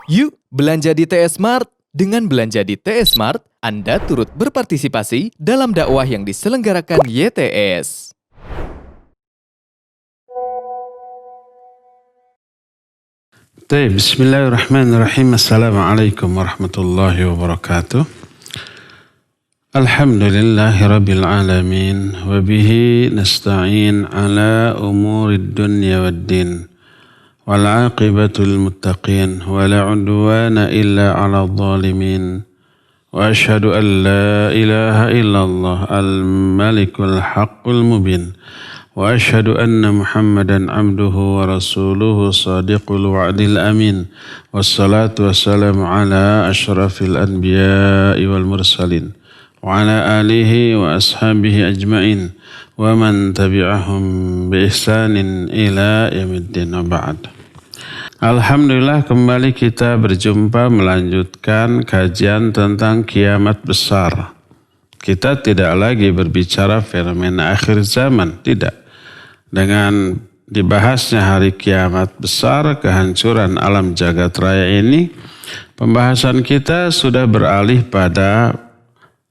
Yuk belanja di TS Mart. Dengan belanja di TS Mart, Anda turut berpartisipasi dalam dakwah yang diselenggarakan YTS. Bismillahirrahmanirrahim. Assalamualaikum warahmatullahi wabarakatuh. Alhamdulillahi rabbil alamin. Wabihi nasta'in ala umurid dunya waddin. Wal'aqibatul muttaqin. Wala udwana illa ala dhalimin. Wa ashhadu an la ilaha illallah al-malikul haqqul mubin. Wa ashhadu anna Muhammadan abduhu wa rasuluhu sadiqul wa'dil amin. Wassalatu wassalamu ala ashrafil anbiya'i wal mursalin. Wa ala alihi wa ashabihi ajma'in. Wa man tabi'ahum bi ihsanin ila yaumiddin wa ba'd. Alhamdulillah, kembali kita berjumpa melanjutkan kajian tentang kiamat besar. Kita tidak lagi berbicara fenomena akhir zaman, tidak. Dengan dibahasnya hari kiamat besar, kehancuran alam jagat raya ini, pembahasan kita sudah beralih pada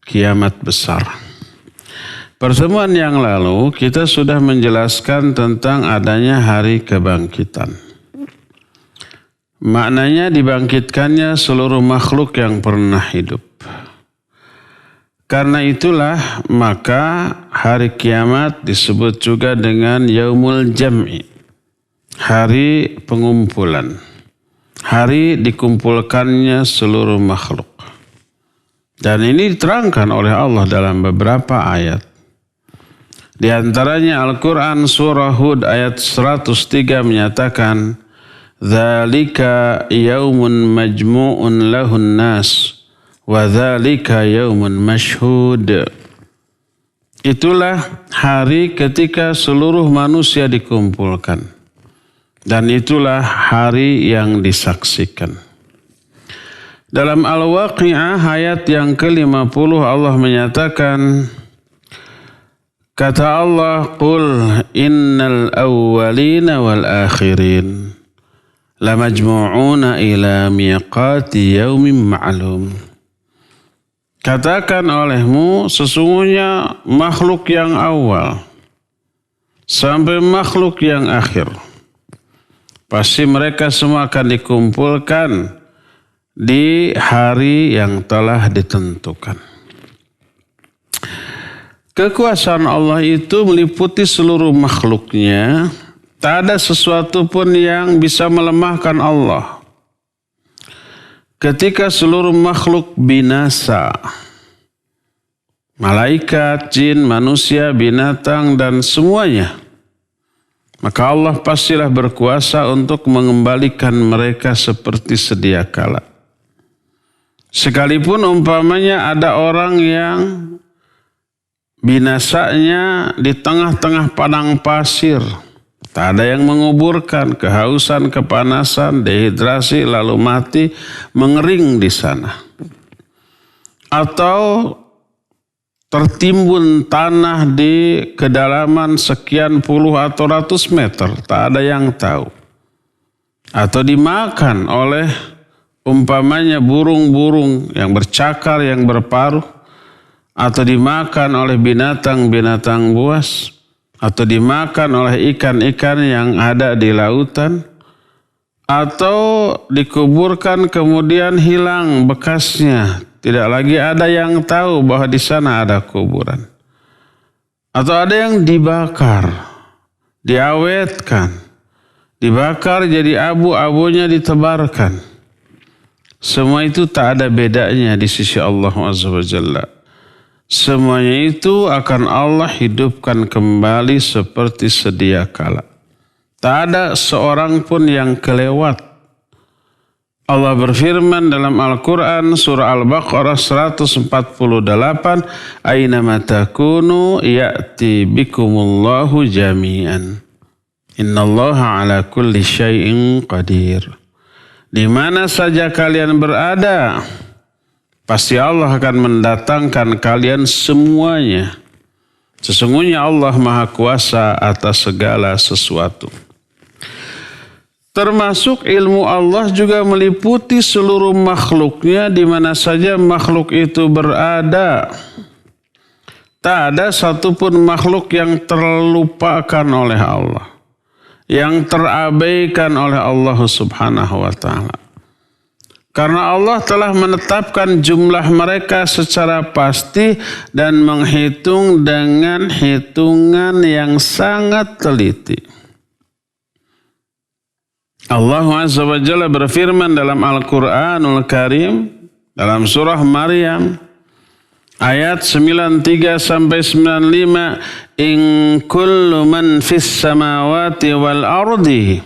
kiamat besar. Pertemuan yang lalu kita sudah menjelaskan tentang adanya hari kebangkitan. Maknanya dibangkitkannya seluruh makhluk yang pernah hidup. Karena itulah maka hari kiamat disebut juga dengan Yaumul Jam'i. Hari pengumpulan. Hari dikumpulkannya seluruh makhluk. Dan ini diterangkan oleh Allah dalam beberapa ayat. Di antaranya Al-Quran surah Hud ayat 103 menyatakan, Dzalika yaumun majmu'un lahun nas wa dzalika yaumun mashhud. Itulah hari ketika seluruh manusia dikumpulkan. Dan itulah hari yang disaksikan. Dalam Al-Waqi'ah ayat yang ke-50 Allah menyatakan, kata Allah, Qul innal awwalina wal akhirin lamajmu'una ila miqati yaumin ma'lum. Katakan olehmu, sesungguhnya makhluk yang awal sampai makhluk yang akhir, pasti mereka semua akan dikumpulkan di hari yang telah ditentukan. Kekuasaan Allah itu meliputi seluruh makhluknya. Tak ada sesuatu pun yang bisa melemahkan Allah. Ketika seluruh makhluk binasa, malaikat, jin, manusia, binatang, dan semuanya, maka Allah pastilah berkuasa untuk mengembalikan mereka seperti sedia kala. Sekalipun umpamanya ada orang yang binasanya di tengah-tengah padang pasir, tak ada yang menguburkan, kehausan, kepanasan, dehidrasi, lalu mati, mengering di sana. Atau tertimbun tanah di kedalaman sekian puluh atau ratus meter, tak ada yang tahu. Atau dimakan oleh umpamanya burung-burung yang bercakar, yang berparuh. Atau dimakan oleh binatang-binatang buas. Atau dimakan oleh ikan-ikan yang ada di lautan, atau dikuburkan kemudian hilang bekasnya, tidak lagi ada yang tahu bahwa di sana ada kuburan. Atau ada yang dibakar, diawetkan, dibakar jadi abu-abunya ditebarkan. Semua itu tak ada bedanya di sisi Allah Azza wa Jalla. Semuanya itu akan Allah hidupkan kembali seperti sedia kala. Tak ada seorang pun yang kelewat. Allah berfirman dalam Al-Quran surah Al-Baqarah 148, Aynama takunu ya'ti bikumullahu jami'an. Innallaha ala kulli syai'in qadir. Di mana saja kalian berada, pasti Allah akan mendatangkan kalian semuanya. Sesungguhnya Allah Maha Kuasa atas segala sesuatu. Termasuk ilmu Allah juga meliputi seluruh makhluknya di mana saja makhluk itu berada. Tak ada satupun makhluk yang terlupakan oleh Allah, yang terabaikan oleh Allah Subhanahu wa ta'ala. Karena Allah telah menetapkan jumlah mereka secara pasti dan menghitung dengan hitungan yang sangat teliti. Allah Azza wa Jalla berfirman dalam Al-Quranul Karim, dalam surah Maryam, ayat 93 sampai 95, in kullu man fis samawati wal ardi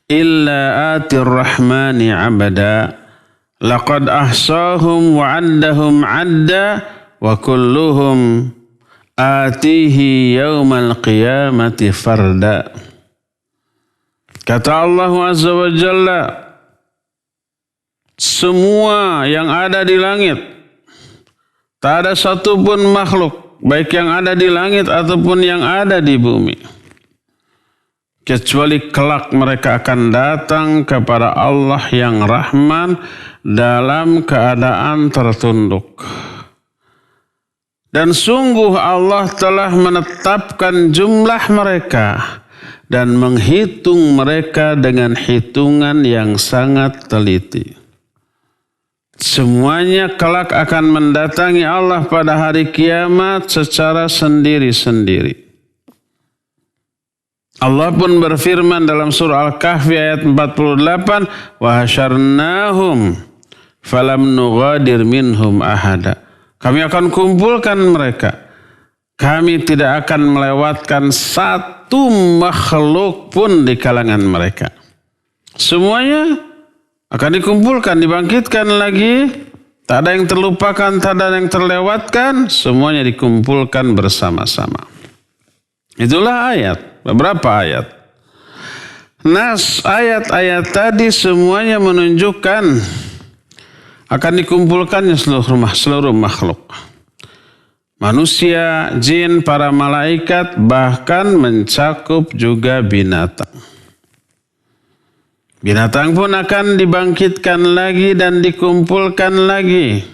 illa atir rahmani abada laqad ahsahum wa addahum adda wa kulluhum atihi yaumal qiyamati farda. Kata Allah Azza wa Jalla, semua yang ada di langit, tak ada satupun makhluk, baik yang ada di langit ataupun yang ada di bumi, kecuali kelak mereka akan datang kepada Allah yang Rahman dalam keadaan tertunduk. Dan sungguh Allah telah menetapkan jumlah mereka dan menghitung mereka dengan hitungan yang sangat teliti. Semuanya kelak akan mendatangi Allah pada hari kiamat secara sendiri-sendiri. Allah pun berfirman dalam surah Al-Kahfi ayat 48, wa hasyarnahum falam nughadir minhum ahada. Kami akan kumpulkan mereka. Kami tidak akan melewatkan satu makhluk pun di kalangan mereka. Semuanya akan dikumpulkan, dibangkitkan lagi. Tak ada yang terlupakan, tak ada yang terlewatkan. Semuanya dikumpulkan bersama-sama. Itulah ayat, beberapa ayat. Nas ayat-ayat tadi semuanya menunjukkan akan dikumpulkannya seluruh makhluk. Manusia, jin, para malaikat, bahkan mencakup juga binatang. Binatang pun akan dibangkitkan lagi dan dikumpulkan lagi.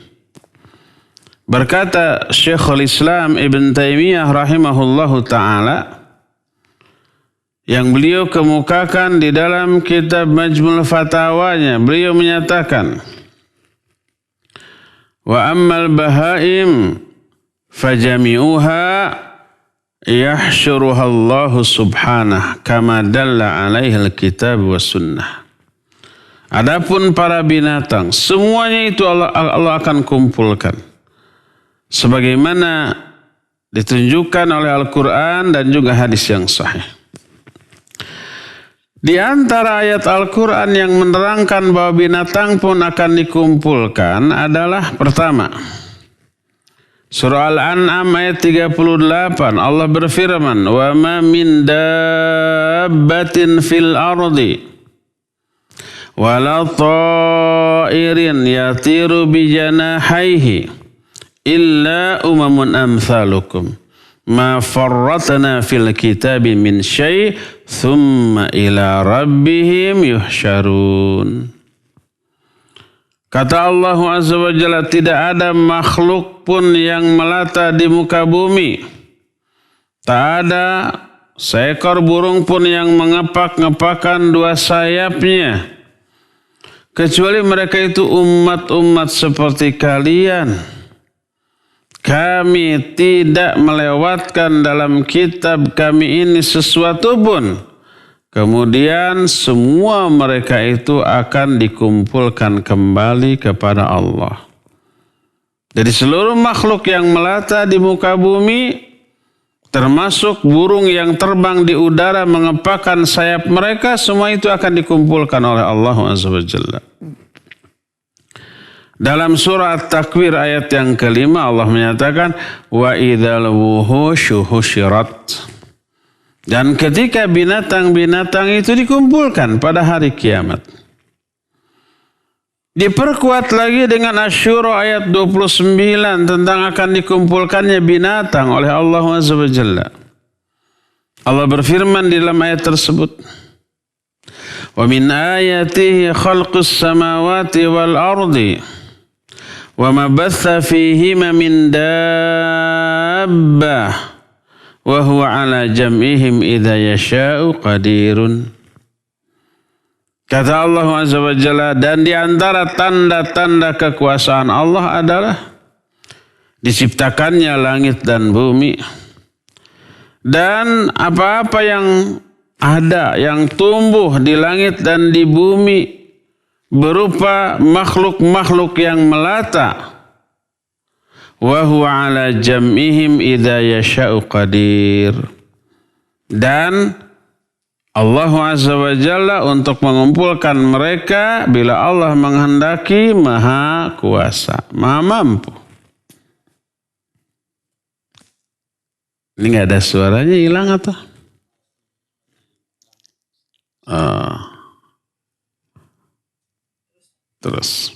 Berkata Syekhul Islam Ibn Taimiyah rahimahullahu ta'ala, yang beliau kemukakan di dalam kitab Majmul Fatawanya, beliau menyatakan, wa ammal bahaim fajami'uha yahsyuruha Allah subhanahu kama dalla alaihi alkitab wa sunnah. Adapun para binatang, semuanya itu Allah akan kumpulkan. Sebagaimana ditunjukkan oleh Al-Quran dan juga hadis yang sahih. Di antara ayat Al-Quran yang menerangkan bahwa binatang pun akan dikumpulkan adalah pertama, surah Al-An'am ayat 38, Allah berfirman, wa ma min dabbatin fil ardi wala ta'irin yatiru bi janahaihi illa umamun amsalukum ma farratna fil kitabi min syai' thumma ila rabbihim yuhsyarun. Kata Allah Azza wa Jalla, tidak ada makhluk pun yang melata di muka bumi. Tak ada seekor burung pun yang mengepak-ngepakkan dua sayapnya. Kecuali mereka itu umat-umat seperti kalian. Kami tidak melewatkan dalam kitab kami ini sesuatu pun. Kemudian semua mereka itu akan dikumpulkan kembali kepada Allah. Jadi seluruh makhluk yang melata di muka bumi, termasuk burung yang terbang di udara mengepakkan sayap mereka, semua itu akan dikumpulkan oleh Allah Azza wa Jalla. Dalam surah At-Takwir ayat yang kelima Allah menyatakan, wa idzal wuhusyu husyirat. Dan ketika binatang-binatang itu dikumpulkan pada hari kiamat. Diperkuat lagi dengan Asy-Syura ayat 29 tentang akan dikumpulkannya binatang oleh Allah Azza wa Jalla. Allah berfirman di dalam ayat tersebut, Wa min ayatihi khalqus samawati wal ardi wa ma batha fihima min dabbah wa huwa ala jam'ihim idza yasha'u qadirun. Kata Allah Azza wa Jalla, dan di antara tanda-tanda kekuasaan Allah adalah diciptakannya langit dan bumi. Dan apa-apa yang ada, yang tumbuh di langit dan di bumi berupa makhluk-makhluk yang melata. Wa huwa ala jam'ihim idza yasha'u qadir. Dan Allah Azza wa Jalla untuk mengumpulkan mereka bila Allah menghendaki maha kuasa, maha mampu. Ini nggak ada suaranya, hilang atau? Terus.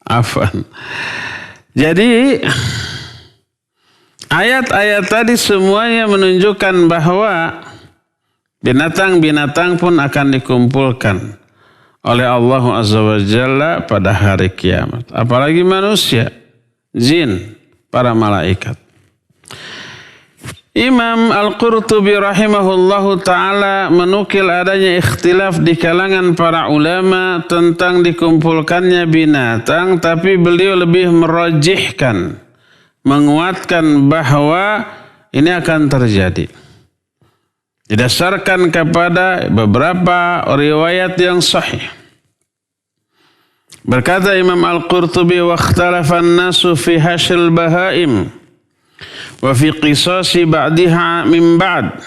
Afan. Jadi ayat-ayat tadi semuanya menunjukkan bahwa binatang-binatang pun akan dikumpulkan oleh Allah Azza wa Jalla pada hari kiamat. Apalagi manusia, jin, para malaikat. Imam Al-Qurtubi rahimahullahu ta'ala menukil adanya ikhtilaf di kalangan para ulama tentang dikumpulkannya binatang, tapi beliau lebih merajihkan, menguatkan bahwa ini akan terjadi. Didasarkan kepada beberapa riwayat yang sahih. Berkata Imam Al-Qurtubi, wa ikhtalafa an-nasu fi hasyil bahaim wa fi qisasi ba'diha min ba'd.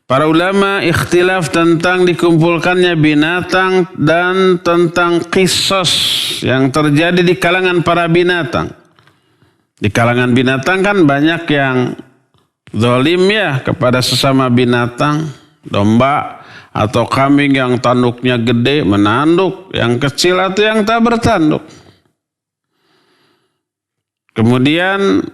Para ulama ikhtilaf tentang dikumpulkannya binatang dan tentang qisas yang terjadi di kalangan para binatang. Di kalangan binatang kan banyak yang zalim ya kepada sesama binatang, domba atau kambing yang tanduknya gede menanduk, yang kecil atau yang tak bertanduk. Kemudian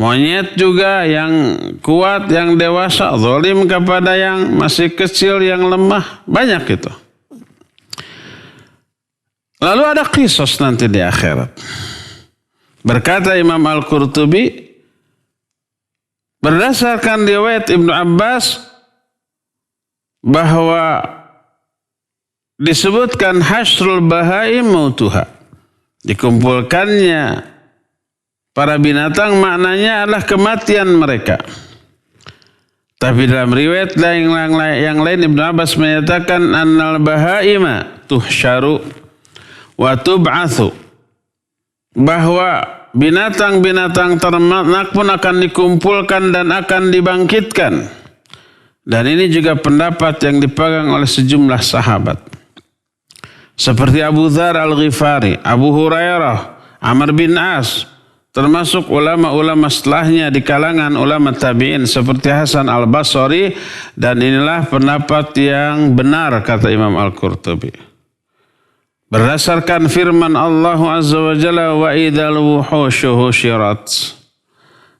monyet juga yang kuat, yang dewasa, zalim kepada yang masih kecil, yang lemah. Banyak itu. Lalu ada qisas nanti di akhirat. Berkata Imam Al-Qurtubi, berdasarkan riwayat Ibnu Abbas bahwa disebutkan hasrul bahaim mautuha. Dikumpulkannya para binatang maknanya adalah kematian mereka. Tapi dalam riwayat yang lain Ibnu Abbas menyatakan annal bahaima tuhsyaru wa tub'atsu, bahwa binatang-binatang ternak pun akan dikumpulkan dan akan dibangkitkan. Dan ini juga pendapat yang dipegang oleh sejumlah sahabat. Seperti Abu Dzar Al-Ghifari, Abu Hurairah, Amr bin As, termasuk ulama-ulama setelahnya di kalangan ulama tabi'in seperti Hasan Al-Basri, dan inilah pendapat yang benar kata Imam Al-Qurtubi. Berdasarkan firman Allah Azza wa Jalla, wa idzal wuhusyu husyirat,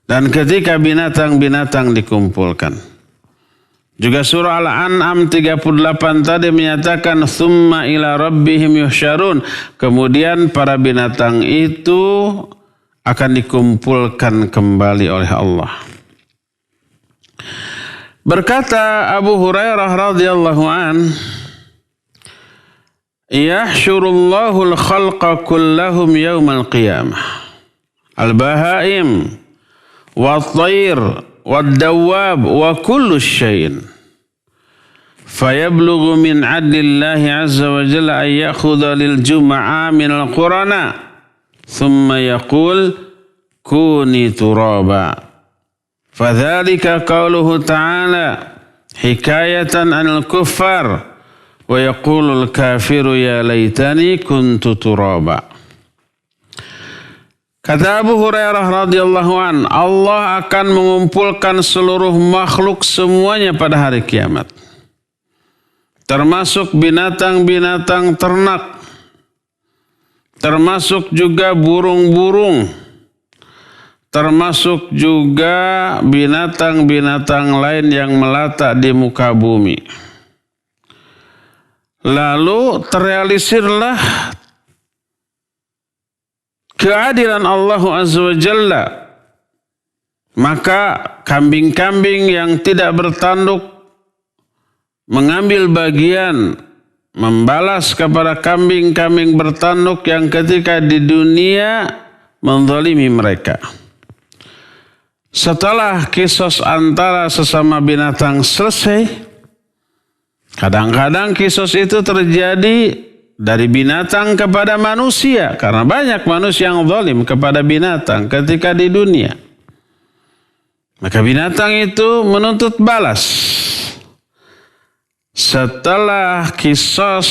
dan ketika binatang-binatang dikumpulkan. Juga surah Al-An'am 38 tadi menyatakan tsumma ila rabbihim yuhsyarun, kemudian para binatang itu akan dikumpulkan kembali oleh Allah. Berkata Abu Hurairah radhiyallahu an, yahsyurullahu al-khalqa kullahum yawmal qiyamah, al-bahaim wat-tayr wad-dawwab wa kullu syai'in, fayablughu min 'adlillahi 'azza wa jalla an ya'khudha lil jum'a min al-qurana thumma yaqul kuni turaba, fadzalika qauluhu ta'ala hikayatan 'anil kuffar wa yaqulul kafiru ya laitani kuntu turaba. Kata Abu Hurairah radhiyallahu an, Allah akan mengumpulkan seluruh makhluk semuanya pada hari kiamat, termasuk binatang-binatang ternak, termasuk juga burung-burung, termasuk juga binatang-binatang lain yang melata di muka bumi. Lalu terrealisirlah keadilan Allah Azza wa Jalla. Maka kambing-kambing yang tidak bertanduk mengambil bagian, membalas kepada kambing-kambing bertanduk yang ketika di dunia menzalimi mereka. Setelah kisos antara sesama binatang selesai, kadang-kadang kisos itu terjadi dari binatang kepada manusia. Karena banyak manusia yang zalim kepada binatang ketika di dunia. Maka binatang itu menuntut balas. Setelah kisos,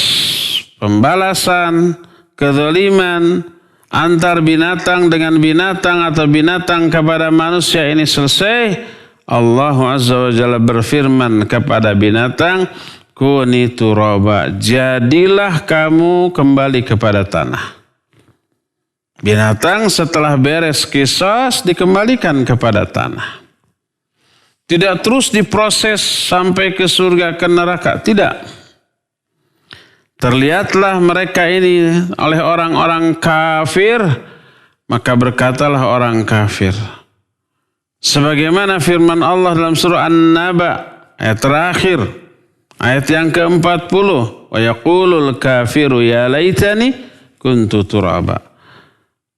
pembalasan, kezaliman antar binatang dengan binatang atau binatang kepada manusia ini selesai, Allah Azza wa Jalla berfirman kepada binatang, kuni turaba, jadilah kamu kembali kepada tanah. Binatang setelah beres kisos dikembalikan kepada tanah. Tidak terus diproses sampai ke surga, ke neraka. Tidak. Terlihatlah mereka ini oleh orang-orang kafir, maka berkatalah orang kafir. Sebagaimana firman Allah dalam surah An-Naba, ayat terakhir, ayat yang ke-40. Wa yaqulul kafiru ya laitani kuntu turaba.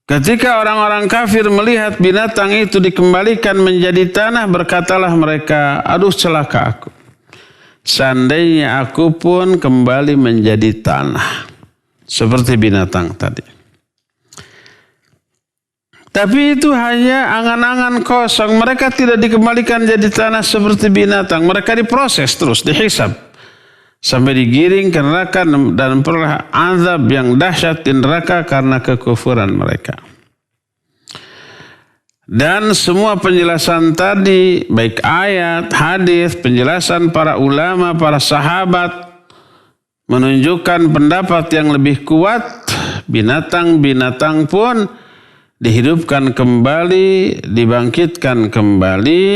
Ketika orang-orang kafir melihat binatang itu dikembalikan menjadi tanah, berkatalah mereka, aduh celaka aku. Seandainya aku pun kembali menjadi tanah. Seperti binatang tadi. Tapi itu hanya angan-angan kosong. Mereka tidak dikembalikan jadi tanah seperti binatang. Mereka diproses terus, dihisab. Sampai digiring ke neraka dan peroleh azab yang dahsyat di neraka karena kekufuran mereka. Dan semua penjelasan tadi, baik ayat, hadis, penjelasan para ulama, para sahabat, menunjukkan pendapat yang lebih kuat. Binatang-binatang pun dihidupkan kembali, dibangkitkan kembali,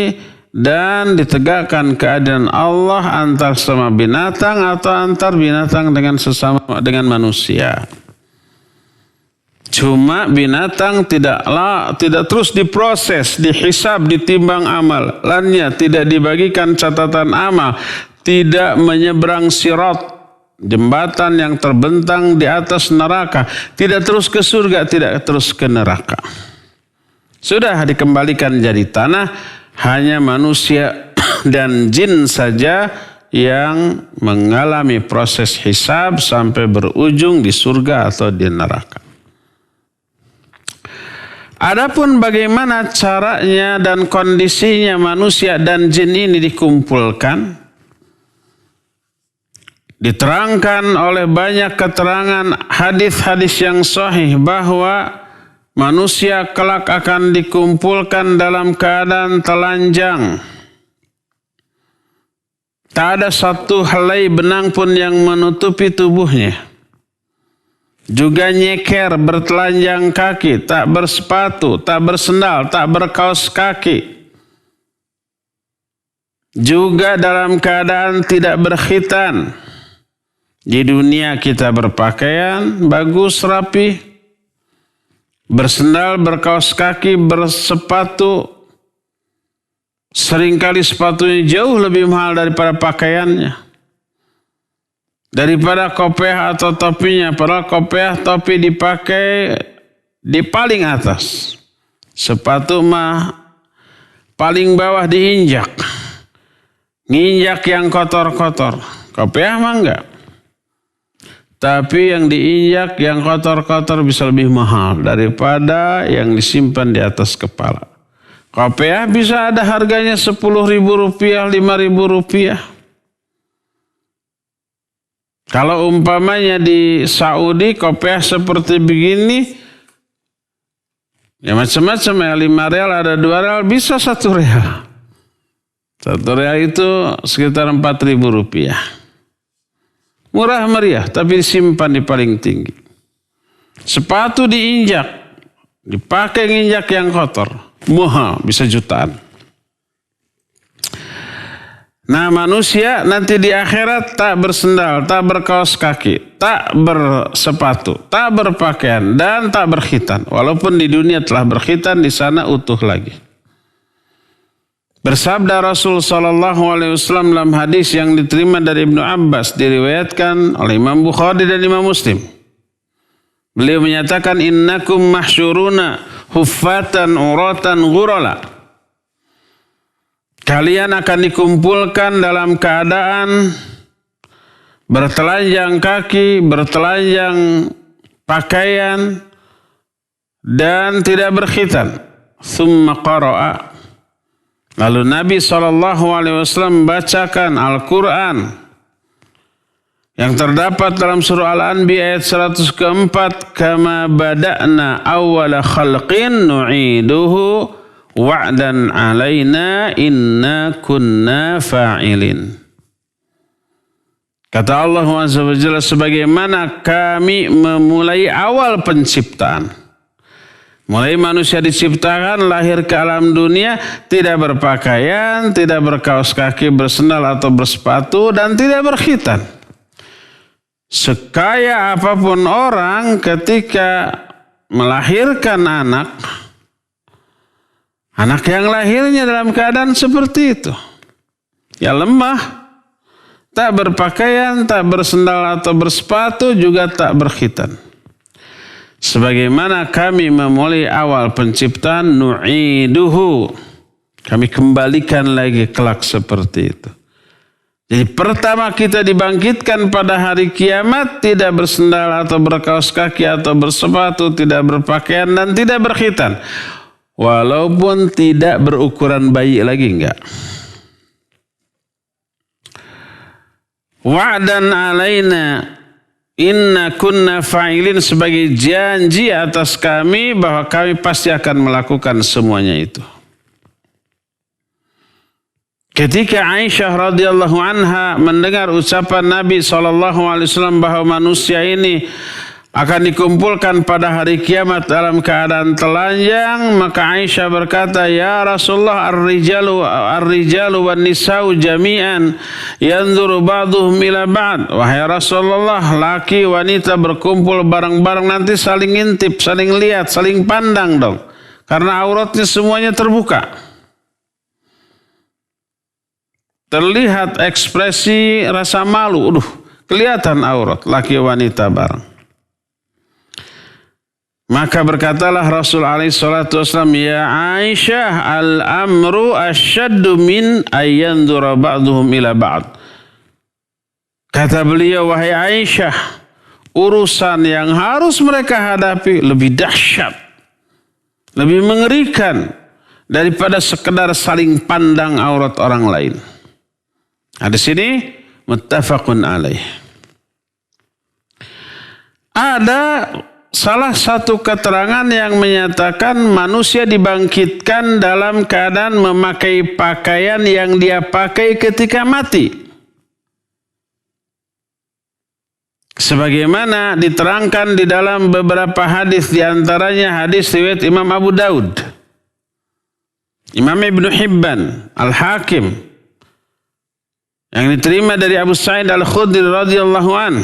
dan ditegakkan keadilan Allah antar sama binatang atau antar binatang dengan manusia. Cuma binatang tidak terus diproses, dihisab, ditimbang amalannya, tidak dibagikan catatan amal, tidak menyeberang sirat, jembatan yang terbentang di atas neraka, tidak terus ke surga, tidak terus ke neraka. Sudah dikembalikan jadi tanah, hanya manusia dan jin saja yang mengalami proses hisab sampai berujung di surga atau di neraka. Adapun bagaimana caranya dan kondisinya manusia dan jin ini dikumpulkan, diterangkan oleh banyak keterangan hadis-hadis yang sahih bahwa manusia kelak akan dikumpulkan dalam keadaan telanjang. Tak ada satu helai benang pun yang menutupi tubuhnya. Juga nyeker, bertelanjang kaki, tak bersepatu, tak bersendal, tak berkaos kaki. Juga dalam keadaan tidak berkhitan. Di dunia kita berpakaian bagus, rapi, bersendal, berkaos kaki, bersepatu. Seringkali sepatunya jauh lebih mahal daripada pakaiannya. Daripada kopiah atau topinya. Padahal kopiah, topi dipakai di paling atas. Sepatu mah paling bawah diinjak. Nginjak yang kotor-kotor. Kopiah mah enggak. Tapi yang diinjak, yang kotor-kotor bisa lebih mahal daripada yang disimpan di atas kepala. Kopiah bisa ada harganya Rp10.000, Rp5.000. Kalau umpamanya di Saudi kopiah seperti begini, ya macam-macam ya, 5 real, ada 2 real, bisa 1 real. 1 real itu sekitar Rp4.000. Murah meriah, tapi disimpan di paling tinggi. Sepatu diinjak, dipakai nginjak yang kotor. Mahal, bisa jutaan. Nah, manusia nanti di akhirat tak bersendal, tak berkaos kaki, tak bersepatu, tak berpakaian, dan tak berkhitan. Walaupun di dunia telah berkhitan, di sana utuh lagi. Bersabda Rasul SAW dalam hadis yang diterima dari Ibnu Abbas, diriwayatkan oleh Imam Bukhari dan Imam Muslim. Beliau menyatakan, innakum mahsyuruna huffatan uratan ghurala. Kalian akan dikumpulkan dalam keadaan bertelanjang kaki, bertelanjang pakaian, dan tidak berkhitan. Tsumma qara'a. Lalu Nabi SAW membacakan Al-Quran yang terdapat dalam surah Al-Anbiya ayat 104. Kama bada'na awwala khalqin nu'iduhu wa'dan alaina inna kunna fa'ilin. Kata Allah Azza wa Jalla, sebagaimana kami memulai awal penciptaan. Mulai manusia diciptakan, lahir ke alam dunia, tidak berpakaian, tidak berkaos kaki, bersendal atau bersepatu, dan tidak berkhitan. Sekaya apapun orang ketika melahirkan anak yang lahirnya dalam keadaan seperti itu, ya lemah, tak berpakaian, tak bersendal atau bersepatu, juga tak berkhitan. Sebagaimana kami memulai awal penciptaan, nu'iduhu, kami kembalikan lagi kelak seperti itu. Jadi pertama kita dibangkitkan pada hari kiamat, tidak bersendal atau berkaos kaki atau bersepatu, tidak berpakaian dan tidak berkhitan. Walaupun tidak berukuran bayi lagi, enggak. Wa'dan alaina inna kunna fa'ilin, sebagai janji atas kami bahwa kami pasti akan melakukan semuanya itu. Ketika Aisyah radhiyallahu anha mendengar ucapan Nabi SAW bahwa manusia ini akan dikumpulkan pada hari kiamat dalam keadaan telanjang, maka Aisyah berkata, ya Rasulullah, ar-rijalu wan nisa'u jami'an yanzuru ba'duhum ila ba'd. Wahai Rasulullah, laki wanita berkumpul bareng-bareng, nanti saling ngintip, saling lihat, saling pandang dong, karena auratnya semuanya terbuka. Terlihat ekspresi rasa malu, kelihatan aurat laki wanita bareng. Maka berkatalah Rasul alaihi salatu wasallam, ya Aisyah, al-amru asyaddu min ayyandura ba'duhum ila ba'd. Kata beliau, wahai Aisyah, urusan yang harus mereka hadapi lebih dahsyat, lebih mengerikan daripada sekedar saling pandang aurat orang lain. Di sini muttafaqun alaih. Ada salah satu keterangan yang menyatakan manusia dibangkitkan dalam keadaan memakai pakaian yang dia pakai ketika mati. Sebagaimana diterangkan di dalam beberapa hadis, diantaranya hadis riwayat Imam Abu Daud, Imam Ibnu Hibban, Al-Hakim, yang diterima dari Abu Sa'id Al-Khudri radhiyallahu anhu,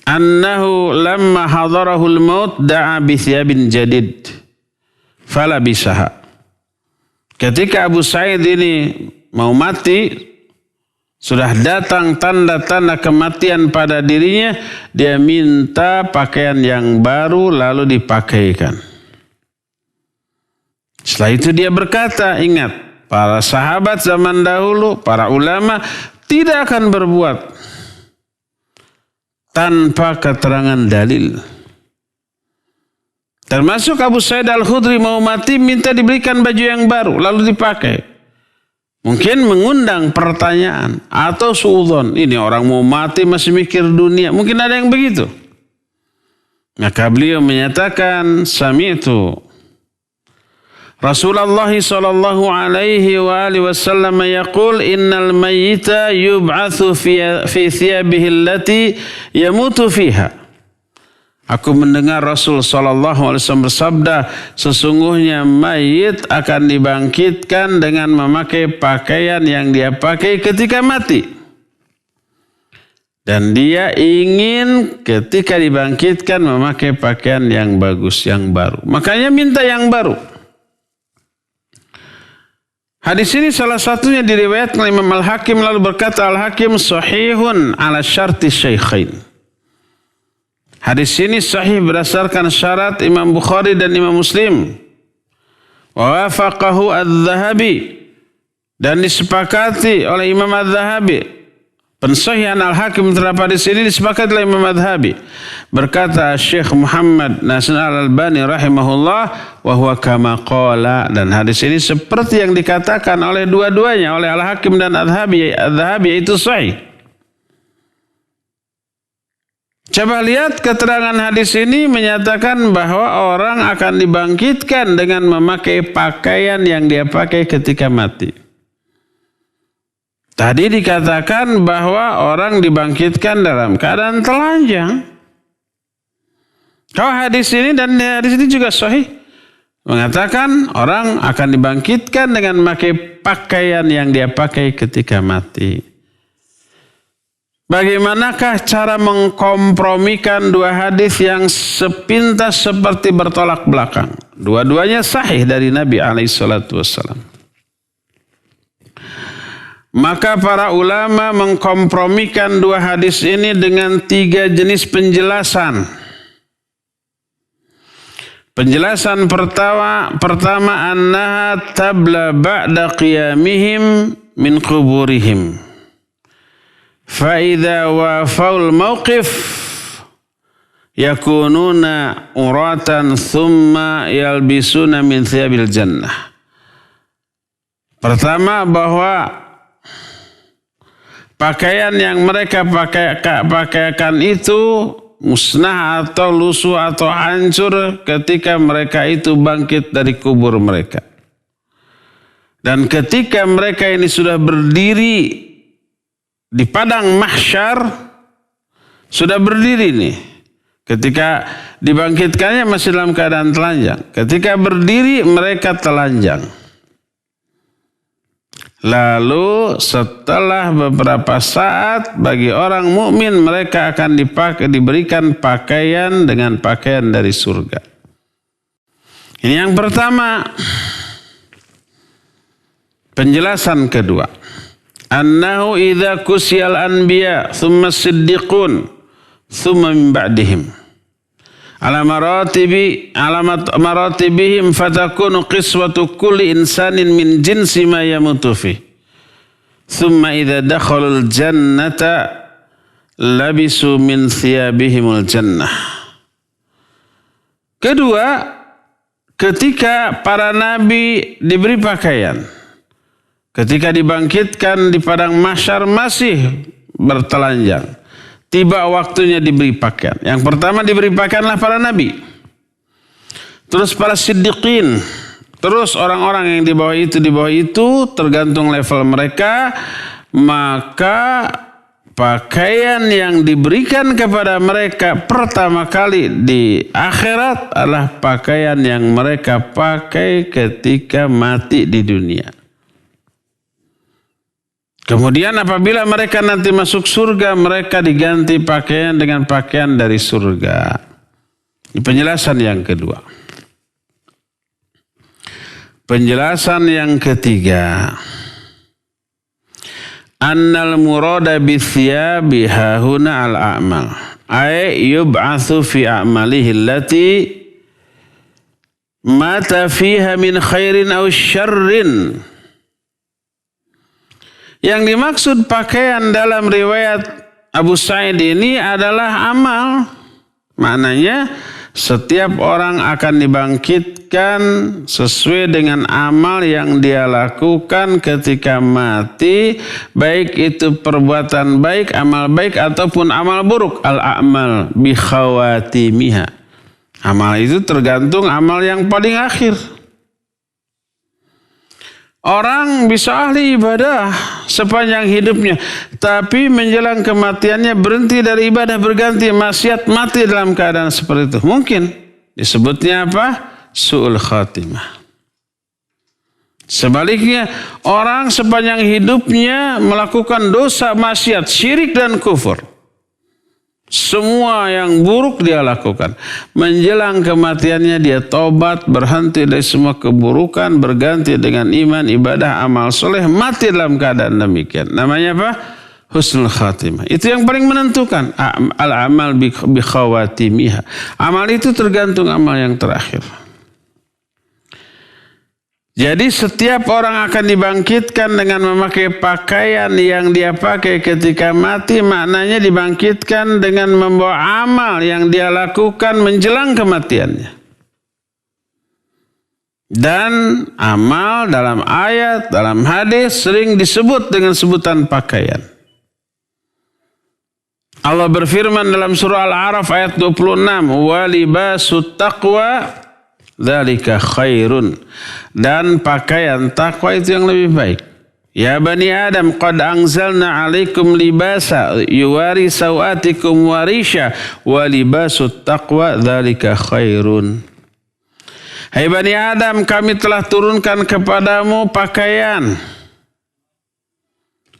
annahu lamma hadarahul maut da'a bi thiyabin jadid falabisaha. Ketika Abu Sa'id ini mau mati, sudah datang tanda-tanda kematian pada dirinya, dia minta pakaian yang baru lalu dipakaikan. Setelah itu dia berkata, ingat, para sahabat zaman dahulu, para ulama tidak akan berbuat tanpa keterangan dalil. Termasuk Abu Sa'id Al-Khudri mau mati, minta diberikan baju yang baru lalu dipakai. Mungkin mengundang pertanyaan atau suudzon, ini orang mau mati masih mikir dunia, mungkin ada yang begitu. Maka beliau menyatakan, sami'tu Rasulullah sallallahu alaihi wa alihi wasallam yaqul innal mayyita yub'atsu fi thiyabihi allati yamutu fiha. Aku mendengar Rasul SAW bersabda, sesungguhnya mayit akan dibangkitkan dengan memakai pakaian yang dia pakai ketika mati. Dan dia ingin ketika dibangkitkan memakai pakaian yang bagus, yang baru. Makanya minta yang baru. Hadis ini salah satunya diriwayatkan Imam Al-Hakim, lalu berkata Al-Hakim sahihun ala syarti syaikhain. Hadis ini sahih berdasarkan syarat Imam Bukhari dan Imam Muslim. Wa wafaqahu Adz-Dzahabi, dan disepakati oleh Imam Adz-Dzahabi. Pensahihan Al-Hakim terhadap hadis ini disepakati oleh Imam Adz-Dzahabi. Berkata Syekh Muhammad Nasir Al-Albani rahimahullah, wa huwa kama qala, dan hadis ini seperti yang dikatakan oleh dua-duanya, oleh Al-Hakim dan Adz-Dzahabi, yaitu sahih. Coba lihat keterangan hadis ini menyatakan bahwa orang akan dibangkitkan dengan memakai pakaian yang dia pakai ketika mati. Tadi dikatakan bahwa orang dibangkitkan dalam keadaan telanjang. Kalau hadis ini dan hadis ini juga sahih mengatakan orang akan dibangkitkan dengan memakai pakaian yang dia pakai ketika mati. Bagaimanakah cara mengkompromikan dua hadis yang sepintas seperti bertolak belakang? Dua-duanya sahih dari Nabi SAW. Maka para ulama mengkompromikan dua hadis ini dengan 3 jenis penjelasan. Penjelasan pertama annaha tabla ba'da qiyamihim min quburihim. فَإِذَا وَافَوْا الْمَوْقِفِ يَكُونُونَ عُرَاةً ثُمَّ يَلْبِسُونَ مِنْ ثِيَابِ الْجَنَّةِ. Pertama, bahwa pakaian yang mereka pakaikan itu musnah atau lusuh atau hancur ketika mereka itu bangkit dari kubur mereka. Dan ketika mereka ini sudah berdiri di padang mahsyar, sudah berdiri nih. Ketika dibangkitkannya masih dalam keadaan telanjang. Ketika berdiri mereka telanjang. Lalu setelah beberapa saat bagi orang mukmin mereka akan diberikan pakaian dengan pakaian dari surga. Ini yang pertama. Penjelasan kedua. Annahu idza kusiyal anbiya thumma siddiqun thumma min ba'dihim maratibihim fatakunu qiswatu kulli insanin min jinsi ma yamutu fi thumma idza dakhalul jannata labisu min thiyabihimul jannah. Kedua, ketika para nabi diberi pakaian, ketika dibangkitkan di padang mahsyar masih bertelanjang. Tiba waktunya diberi pakaian. Yang pertama diberi pakaianlah para nabi. Terus para siddiqin. Terus orang-orang yang di bawah itu tergantung level mereka. Maka pakaian yang diberikan kepada mereka pertama kali di akhirat adalah pakaian yang mereka pakai ketika mati di dunia. Kemudian apabila mereka nanti masuk surga, mereka diganti pakaian dengan pakaian dari surga. Ini penjelasan yang kedua. Penjelasan yang ketiga. Annal murada bithiyabi hahuna al-a'mal. Ay yub'athu fi a'malihi allati mata fiha min khairin aw syarrin. Yang dimaksud pakaian dalam riwayat Abu Sa'id ini adalah amal. Maknanya setiap orang akan dibangkitkan sesuai dengan amal yang dia lakukan ketika mati. Baik itu perbuatan baik, amal baik ataupun amal buruk. Al-a'mal bi khawatimiha. Amal itu tergantung amal yang paling akhir. Orang bisa ahli ibadah sepanjang hidupnya, tapi menjelang kematiannya berhenti dari ibadah, berganti maksiat, mati dalam keadaan seperti itu. Mungkin disebutnya apa? Su'ul khatimah. Sebaliknya, orang sepanjang hidupnya melakukan dosa, maksiat, syirik dan kufur. Semua yang buruk dia lakukan. Menjelang kematiannya dia tobat, berhenti dari semua keburukan, berganti dengan iman, ibadah, amal soleh, mati dalam keadaan demikian. Namanya apa? Husnul khatimah. Itu yang paling menentukan. Al-amal bi khawatimiha. Amal itu tergantung amal yang terakhir. Jadi setiap orang akan dibangkitkan dengan memakai pakaian yang dia pakai ketika mati. Maknanya dibangkitkan dengan membawa amal yang dia lakukan menjelang kematiannya. Dan amal dalam ayat, dalam hadis sering disebut dengan sebutan pakaian. Allah berfirman dalam surah Al-A'raf ayat 26. Wa libasut taqwa dzalika khairun. Dan pakaian takwa itu yang lebih baik. Ya bani Adam, qad anzalna alaikum libasa yuwari sawatikum warisha wa libasut taqwa dzalika khairun. Hai bani Adam, kami telah turunkan kepadamu pakaian.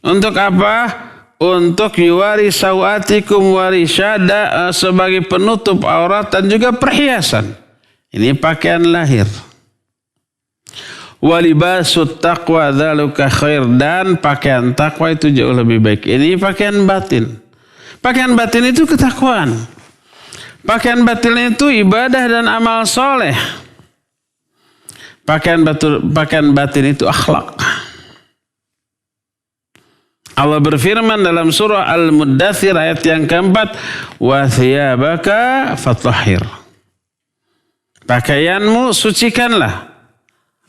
Untuk apa? Untuk yuwari sawatikum warisha, sebagai penutup aurat dan juga perhiasan. Ini pakaian lahir. Walibasut taqwa dzalika khair, dan pakaian takwa itu jauh lebih baik. Ini pakaian batin. Pakaian batin itu ketakwaan. Pakaian batin itu ibadah dan amal soleh. Pakaian batin itu akhlak. Allah berfirman dalam surah Al-Muddathir ayat yang keempat, wa thiyabaka fatahhir. Pakaianmu sucikanlah.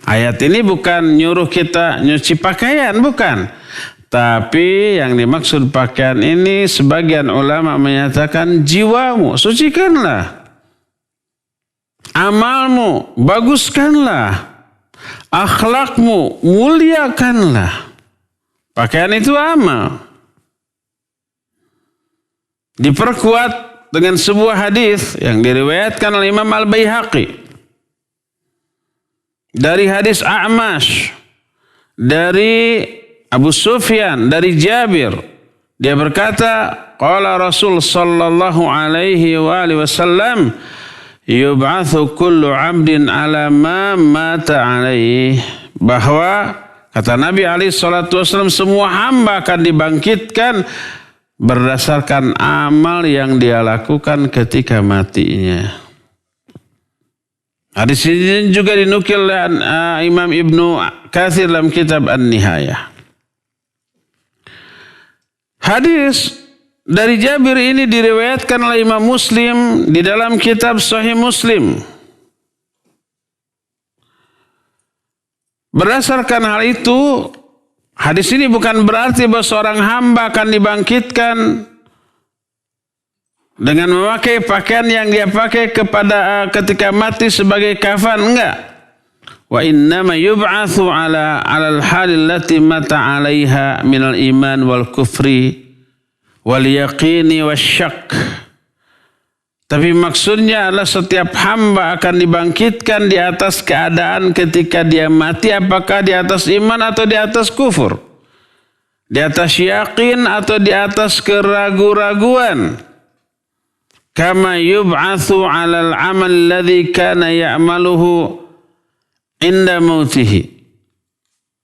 Ayat ini bukan nyuruh kita nyuci pakaian, bukan. Tapi yang dimaksud pakaian ini sebagian ulama menyatakan jiwamu, sucikanlah. Amalmu, baguskanlah. Akhlakmu, muliakanlah. Pakaian itu amal. Diperkuat dengan sebuah hadis yang diriwayatkan oleh Imam Al-Baihaqi. Dari hadis A'mash, dari Abu Sufyan, dari Jabir. Dia berkata, qala Rasul sallallahu alaihi wasallam, yub'atsu kullu 'abdin 'ala ma mata alaihi. Bahwa kata Nabi alaihi salatu wasallam, semua hamba akan dibangkitkan berdasarkan amal yang dia lakukan ketika matinya. Hadis ini juga dinukil oleh Imam Ibnu Katsir dalam kitab An-Nihayah. Hadis dari Jabir ini diriwayatkan oleh Imam Muslim di dalam kitab Sahih Muslim. Berdasarkan hal itu, hadis ini bukan berarti bahwa seorang hamba akan dibangkitkan dengan memakai pakaian yang dia pakai ketika mati sebagai kafan. Enggak. Wa innama yub'atsu 'ala al-halil lati mata 'alaiha minal iman wal kufri wal yaqini wasyak. Tapi maksudnya adalah setiap hamba akan dibangkitkan di atas keadaan ketika dia mati, apakah di atas iman atau di atas kufur, di atas yakin atau di atas keraguan-raguan. Kama yub'atsu 'alal 'amal alladhi kana ya'maluhu 'inda mautihi.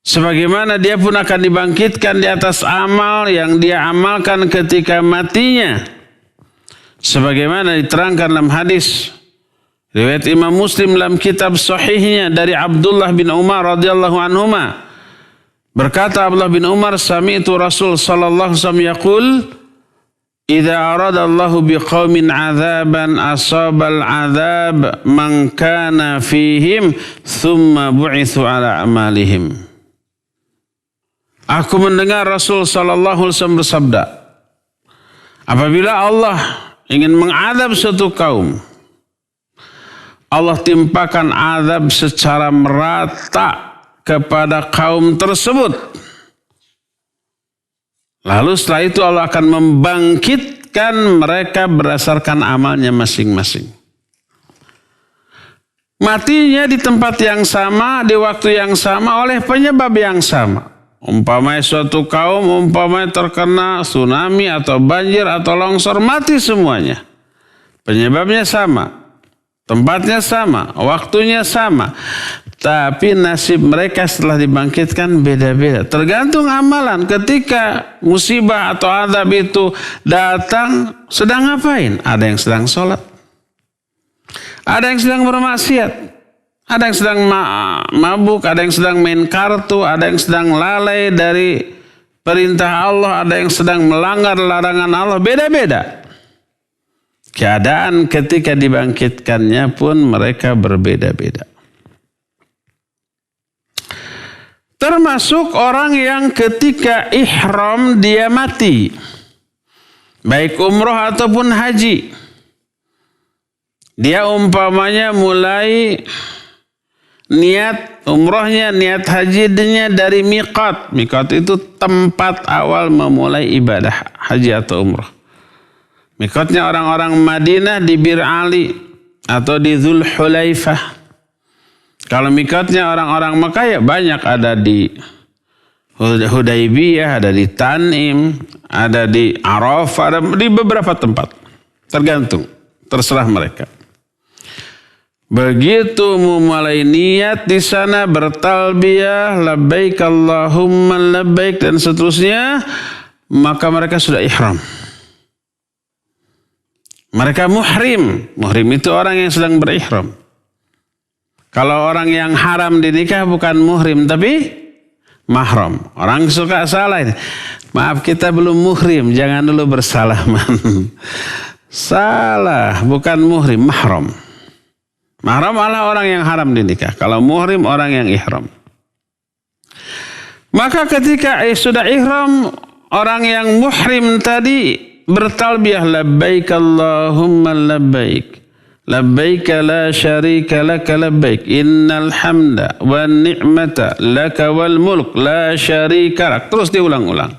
Sebagaimana dia pun akan dibangkitkan di atas amal yang dia amalkan ketika matinya. Sebagaimana diterangkan dalam hadis riwayat Imam Muslim dalam kitab sahihnya dari Abdullah bin Umar radhiyallahu anhuma. Berkata Abdullah bin Umar, sami'tu Rasul sallallahu alaihi wasallam yaqul, idza arada Allahu biqaumin 'adzaban asabal 'adzab man kana fihim thumma bu'itsu 'ala amalihim. Aku mendengar Rasul sallallahu alaihi wasallam bersabda, apabila Allah ingin mengadab suatu kaum, Allah timpakan azab secara merata kepada kaum tersebut. Lalu setelah itu Allah akan membangkitkan mereka berdasarkan amalnya masing-masing. Matinya di tempat yang sama, di waktu yang sama, oleh penyebab yang sama. Umpamanya suatu kaum, terkena tsunami atau banjir atau longsor, mati semuanya. Penyebabnya sama, tempatnya sama, waktunya sama. Tapi nasib mereka setelah dibangkitkan beda-beda. Tergantung amalan. Ketika musibah atau azab itu datang, sedang ngapain? Ada yang sedang sholat. Ada yang sedang bermaksiat. Ada yang sedang mabuk. Ada yang sedang main kartu. Ada yang sedang lalai dari perintah Allah. Ada yang sedang melanggar larangan Allah. Beda-beda. Keadaan ketika dibangkitkannya pun mereka berbeda-beda. Termasuk orang yang ketika ihram dia mati. Baik umroh ataupun haji. Dia umpamanya mulai niat umrohnya, niat hajinya dari miqat. Miqat itu tempat awal memulai ibadah haji atau umroh. Miqatnya orang-orang Madinah di Bir Ali atau di Dzul Hulaifah. Kalau miqatnya orang-orang Mekah ya banyak, ada di Hudaybiyah, ada di Tanim, ada di Arafah, ada di beberapa tempat. Tergantung, terserah mereka. Begitu memulai niat di sana bertalbiyah, labbaik Allahumma labbaik dan seterusnya, maka mereka sudah ihram. Mereka muhrim. Muhrim itu orang yang sedang berihram. Kalau orang yang haram dinikah bukan muhrim tapi mahram. Orang suka salah ini. Maaf kita belum muhrim, jangan dulu bersalaman. Salah, bukan muhrim, mahram. Mahram adalah orang yang haram dinikah. Kalau muhrim orang yang ihram. Maka ketika sudah ihram, orang yang muhrim tadi bertalbiyah labbaik Allahumma labbaik. Labbaik la syarika laka labbaik. Innal hamda wan ni'mata laka wal mulk la syarika lak. Terus diulang-ulang.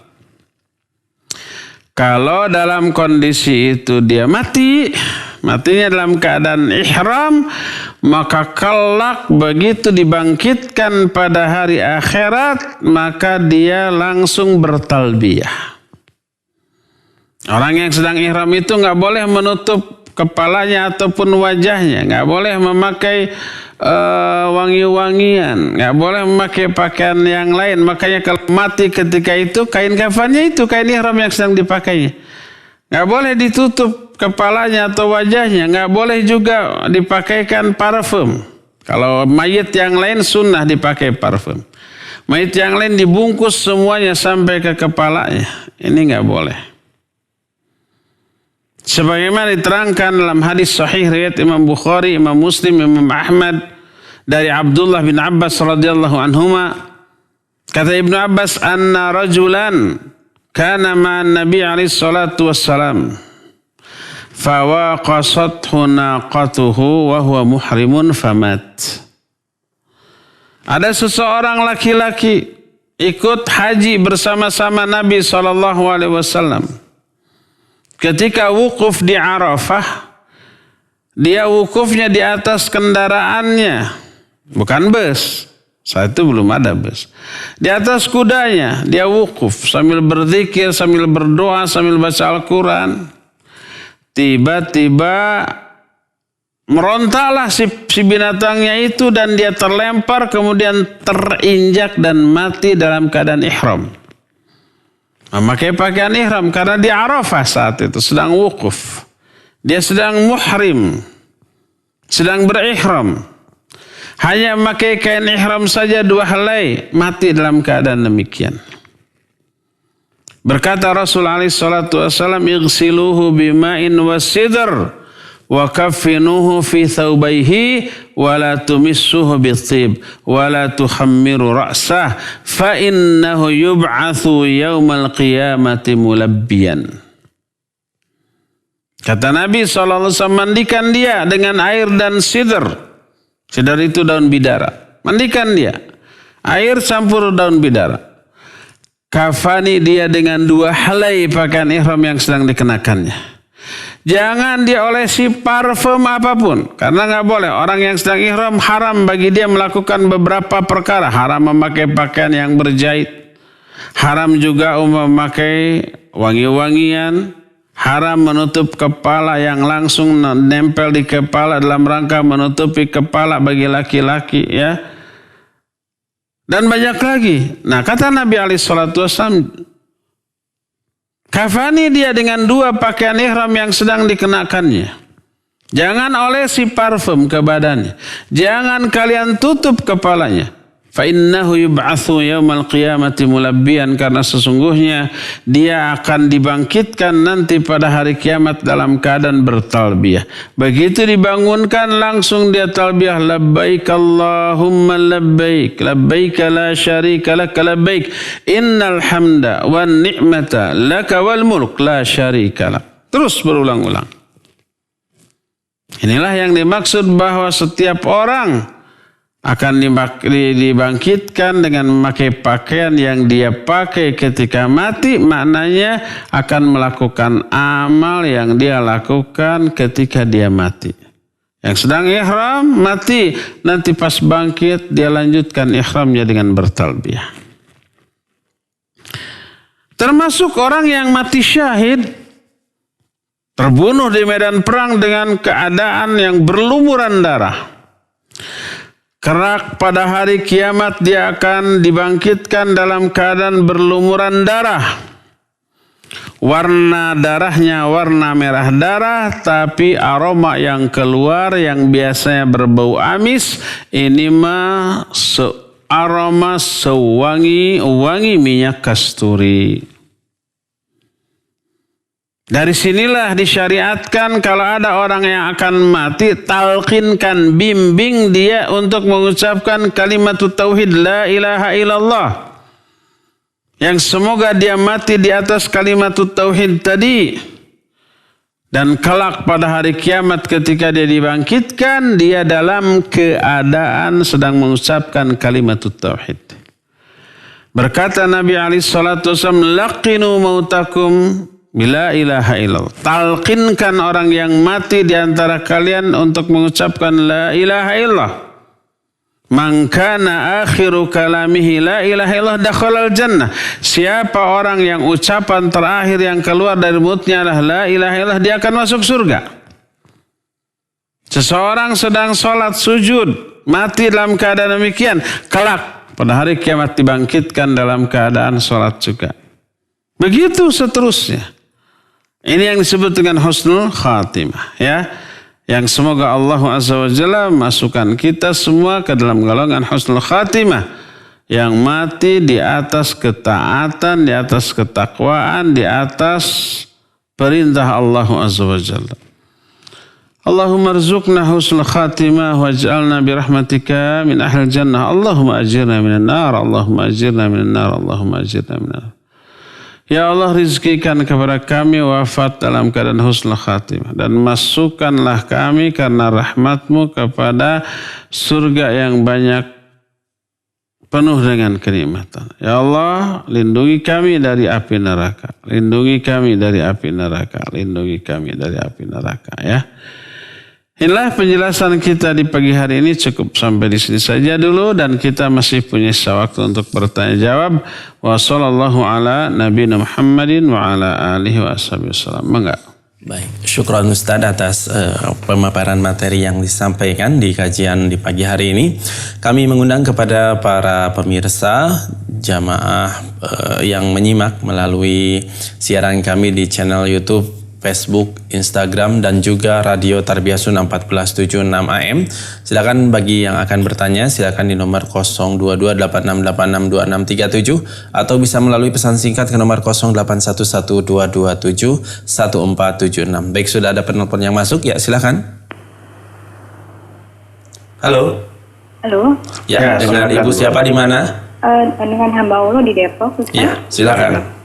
Kalau dalam kondisi itu dia matinya dalam keadaan ihram, maka kelak begitu dibangkitkan pada hari akhirat, maka dia langsung bertalbiyah. Orang yang sedang ihram itu nggak boleh menutup kepalanya ataupun wajahnya, nggak boleh memakai wangi-wangian, nggak boleh memakai pakaian yang lain. Makanya kalau mati ketika itu, kain kafannya itu kain ihram yang sedang dipakainya. Nggak boleh ditutup kepalanya atau wajahnya, nggak boleh juga dipakaikan parfum. Kalau mayit yang lain sunnah dipakai parfum. Mayit yang lain dibungkus semuanya sampai ke kepalanya. Ini nggak boleh. Sebagaimana diterangkan dalam hadis sahih riwayat Imam Bukhari, Imam Muslim, Imam Ahmad dari Abdullah bin Abbas radhiyallahu anhuma, kata Ibnu Abbas, anna rajulan kana ma'an Nabi alaihi salatu wassalam fawaqasathu naqatuhu wa huwa muhrimun famat. Ada seseorang laki-laki ikut haji bersama-sama Nabi sallallahu alaihi wasallam. Ketika wukuf di Arafah, dia wukufnya di atas kendaraannya, bukan bus. Saat itu belum ada bus. Di atas kudanya, dia wukuf sambil berzikir, sambil berdoa, sambil baca Al-Quran. Tiba-tiba merontaklah si binatangnya itu dan dia terlempar, kemudian terinjak dan mati dalam keadaan ihram. Memakai pakaian ihram karena di Arafah saat itu sedang wukuf. Dia sedang muhrim, sedang berihram. Hanya memakai kain ihram saja 2 helai, mati dalam keadaan demikian. Berkata Rasul alaihi salatu wasallam, "Ighsiluhu bima'in wasidr wa kaffinuhu fi thawbayhi wa la tumissuhu bithib wa la tuhammiru ra'sah fa innahu yub'atsu yaumal qiyamati mulabbiyan." Kata Nabi SAW, mandikan dia dengan air dan sidr. Sidr itu daun bidara. Mandikan dia. Air campur daun bidara. kafani dia dengan 2 helai pakaian ihram yang sedang dikenakannya. Jangan dia olesi parfum apapun, karena nggak boleh. Orang yang sedang ihram haram bagi dia melakukan beberapa perkara. Haram memakai pakaian yang berjahit, haram juga memakai wangi-wangian, haram menutup kepala yang langsung nempel di kepala dalam rangka menutupi kepala bagi laki-laki, ya. Dan banyak lagi. Nah, kata Nabi SAW, kafani dia dengan 2 pakaian ihram yang sedang dikenakannya. Jangan olesi parfum ke badannya. Jangan kalian tutup kepalanya. Fa innahu yub'atsu yaumal qiyamati mulabbiyan, karena sesungguhnya dia akan dibangkitkan nanti pada hari kiamat dalam keadaan bertalbiyah. Begitu dibangunkan langsung dia talbiyah, labbaik Allahumma labbaik, labbaik la syarika lak labbaik, innal hamda wan ni'mata laka wal mulk la syarika lak. Terus berulang-ulang. Inilah yang dimaksud bahwa setiap orang akan dibangkitkan dengan memakai pakaian yang dia pakai ketika mati. Maknanya akan melakukan amal yang dia lakukan ketika dia mati. Yang sedang ihram mati, nanti pas bangkit dia lanjutkan ihramnya dengan bertalbiyah. Termasuk orang yang mati syahid, terbunuh di medan perang dengan keadaan yang berlumuran darah. Karena pada hari kiamat dia akan dibangkitkan dalam keadaan berlumuran darah. Warna darahnya warna merah darah, tapi aroma yang keluar yang biasanya berbau amis, ini mah aroma sewangi minyak kasturi. Dari sinilah disyariatkan kalau ada orang yang akan mati, talqinkan, bimbing dia untuk mengucapkan kalimat tauhid la ilaha illallah. Yang semoga dia mati di atas kalimat tauhid tadi. Dan kelak pada hari kiamat ketika dia dibangkitkan, dia dalam keadaan sedang mengucapkan kalimat tauhid. Berkata Nabi SAW, laqinu mautakum bila ilaha illallah. Talqinkan orang yang mati di antara kalian untuk mengucapkan la ilaha illallah. Man kana akhiru kalamihi la ilaha illallah dakhalal jannah. Siapa orang yang ucapan terakhir yang keluar dari mulutnya adalah la ilaha illallah, dia akan masuk surga. Seseorang sedang sholat sujud, mati dalam keadaan demikian, kelak pada hari kiamat dibangkitkan dalam keadaan sholat juga. Begitu seterusnya. Ini yang disebut dengan husnul khatimah, ya. Yang semoga Allah Azza wa Jalla masukkan kita semua ke dalam golongan husnul khatimah, yang mati di atas ketaatan, di atas ketakwaan, di atas perintah Allah Azza wa Jalla. Allahumma rzuqna husnul khatimah waj'alna birahmatika min ahlil jannah. Allahumma ajirna minan nar, Allahumma ajirna minan nar, Allahumma ajirna minan nar. Ya Allah, rizkikan kepada kami wafat dalam keadaan husnul khatimah, dan masukkanlah kami karena rahmat-Mu kepada surga yang banyak penuh dengan kenikmatan. Ya Allah, lindungi kami dari api neraka. Lindungi kami dari api neraka. Lindungi kami dari api neraka, ya. Inilah penjelasan kita di pagi hari ini, cukup sampai di sini saja dulu, dan kita masih punya waktu untuk bertanya jawab. Wa sallallahu ala nabiyina Muhammadin wa ala alihi wa sallam. Enggak. Baik, syukran Ustaz atas pemaparan materi yang disampaikan di kajian di pagi hari ini. Kami mengundang kepada para pemirsa jamaah yang menyimak melalui siaran kami di channel YouTube, Facebook, Instagram, dan juga Radio Tarbiyah Sunnah 1476 AM. Silakan bagi yang akan bertanya, silakan di nomor 02286862637 atau bisa melalui pesan singkat ke nomor 081122271476. Baik, sudah ada penelpon yang masuk, ya silakan. Halo. Halo. Ya, dengan Ibu siapa di mana? Dengan hamba Allah di Depok, Ustaz. Ya, silakan.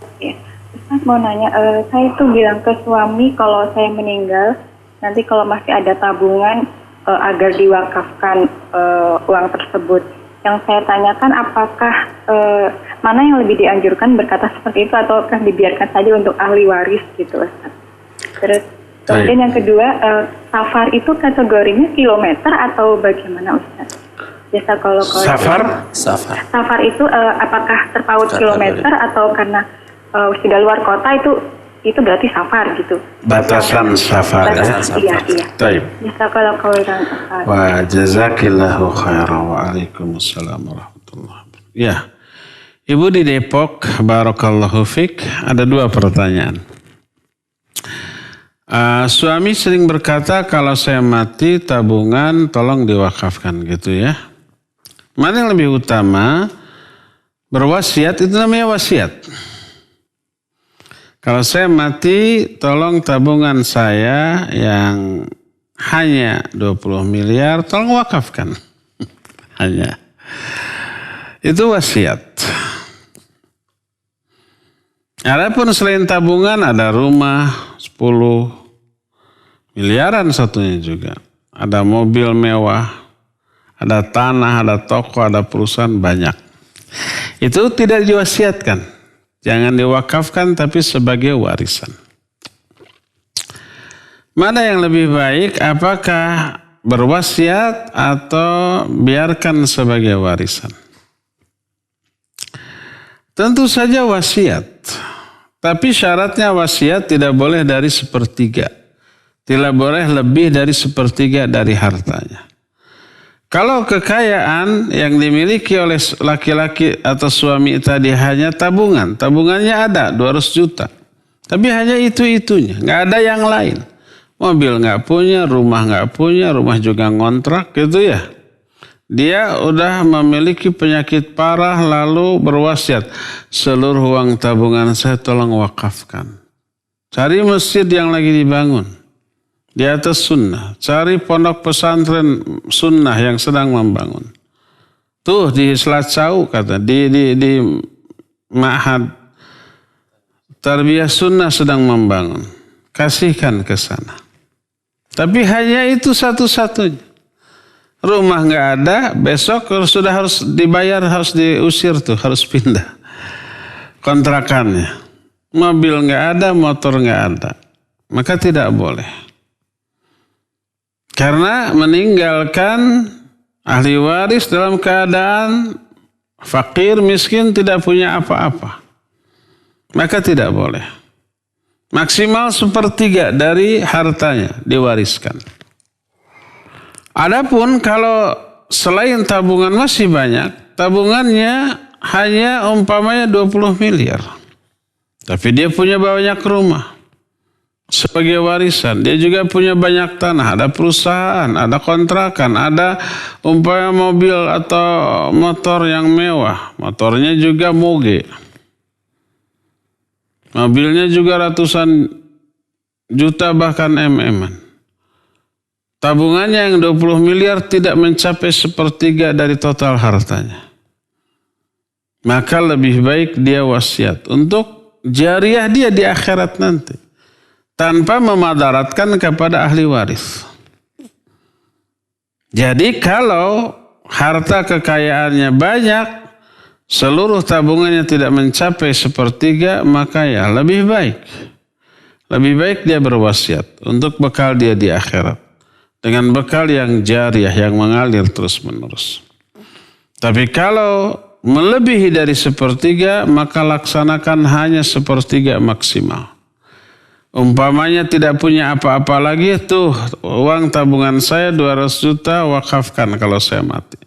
Ustaz mau nanya, saya tuh bilang ke suami kalau saya meninggal, nanti kalau masih ada tabungan agar diwakafkan uang tersebut. yang saya tanyakan apakah mana yang lebih dianjurkan berkata seperti itu ataukah dibiarkan saja untuk ahli waris gitu Ustaz. Terus kemudian yang kedua, safar itu kategorinya kilometer atau bagaimana Ustaz? Biasa kalau safar itu apakah terpaut kilometer atau karena sudah luar kota itu berarti safar gitu. Batasan safar ya. Iya. Baik. Biasa kalau Wa jazakillahu khairan wa alaikumussalam warahmatullahi wabarakatuh. Ya. Ibu di Depok, barakallahu fik, ada 2 pertanyaan. Suami sering berkata kalau saya mati tabungan tolong diwakafkan gitu ya. Mana yang lebih utama? Berwasiat itu namanya wasiat. Kalau saya mati, tolong tabungan saya yang hanya 20 miliar, tolong wakafkan. Hanya. Itu wasiat. Adapun selain tabungan, ada rumah 10 miliaran satunya juga. Ada mobil mewah, ada tanah, ada toko, ada perusahaan banyak. Itu tidak diwasiatkan. Jangan diwakafkan tapi sebagai warisan. Mana yang lebih baik? Apakah berwasiat atau biarkan sebagai warisan? Tentu saja wasiat. Tapi syaratnya wasiat tidak boleh dari 1/3. Tidak boleh lebih dari 1/3 dari hartanya. Kalau kekayaan yang dimiliki oleh laki-laki atau suami tadi hanya tabungan. Tabungannya ada 200 juta. Tapi hanya itu-itunya. Nggak ada yang lain. Mobil nggak punya, rumah juga ngontrak gitu ya. Dia udah memiliki penyakit parah lalu berwasiat. Seluruh uang tabungan saya tolong wakafkan. Cari masjid yang lagi dibangun. Di atas sunnah. Cari pondok pesantren sunnah yang sedang membangun. Tuh di Selacau kata. Di Ma'had Tarbiyah Sunnah sedang membangun. Kasihkan ke sana. Tapi hanya itu satu-satunya. Rumah nggak ada. Besok sudah harus dibayar. Harus diusir tuh. Harus pindah. Kontrakannya. Mobil nggak ada. Motor nggak ada. Maka tidak boleh. Karena meninggalkan ahli waris dalam keadaan fakir, miskin, tidak punya apa-apa. Maka tidak boleh. Maksimal 1/3 dari hartanya diwariskan. Adapun kalau selain tabungan masih banyak, tabungannya hanya umpamanya 20 miliar. Tapi dia punya banyak rumah. Sebagai warisan, dia juga punya banyak tanah, ada perusahaan, ada kontrakan, ada umpamanya mobil atau motor yang mewah, motornya juga moge, mobilnya juga ratusan juta bahkan MM-an. Tabungannya yang 20 miliar tidak mencapai 1/3 dari total hartanya. Maka lebih baik dia wasiat untuk jariah dia di akhirat nanti. Tanpa memadaratkan kepada ahli waris. Jadi kalau harta kekayaannya banyak, seluruh tabungannya tidak mencapai 1/3, maka ya lebih baik. Lebih baik dia berwasiat untuk bekal dia di akhirat. Dengan bekal yang jariah, yang mengalir terus menerus. Tapi kalau melebihi dari 1/3, maka laksanakan hanya 1/3 maksimal. Umpamanya tidak punya apa-apa lagi, tuh uang tabungan saya 200 juta wakafkan kalau saya mati.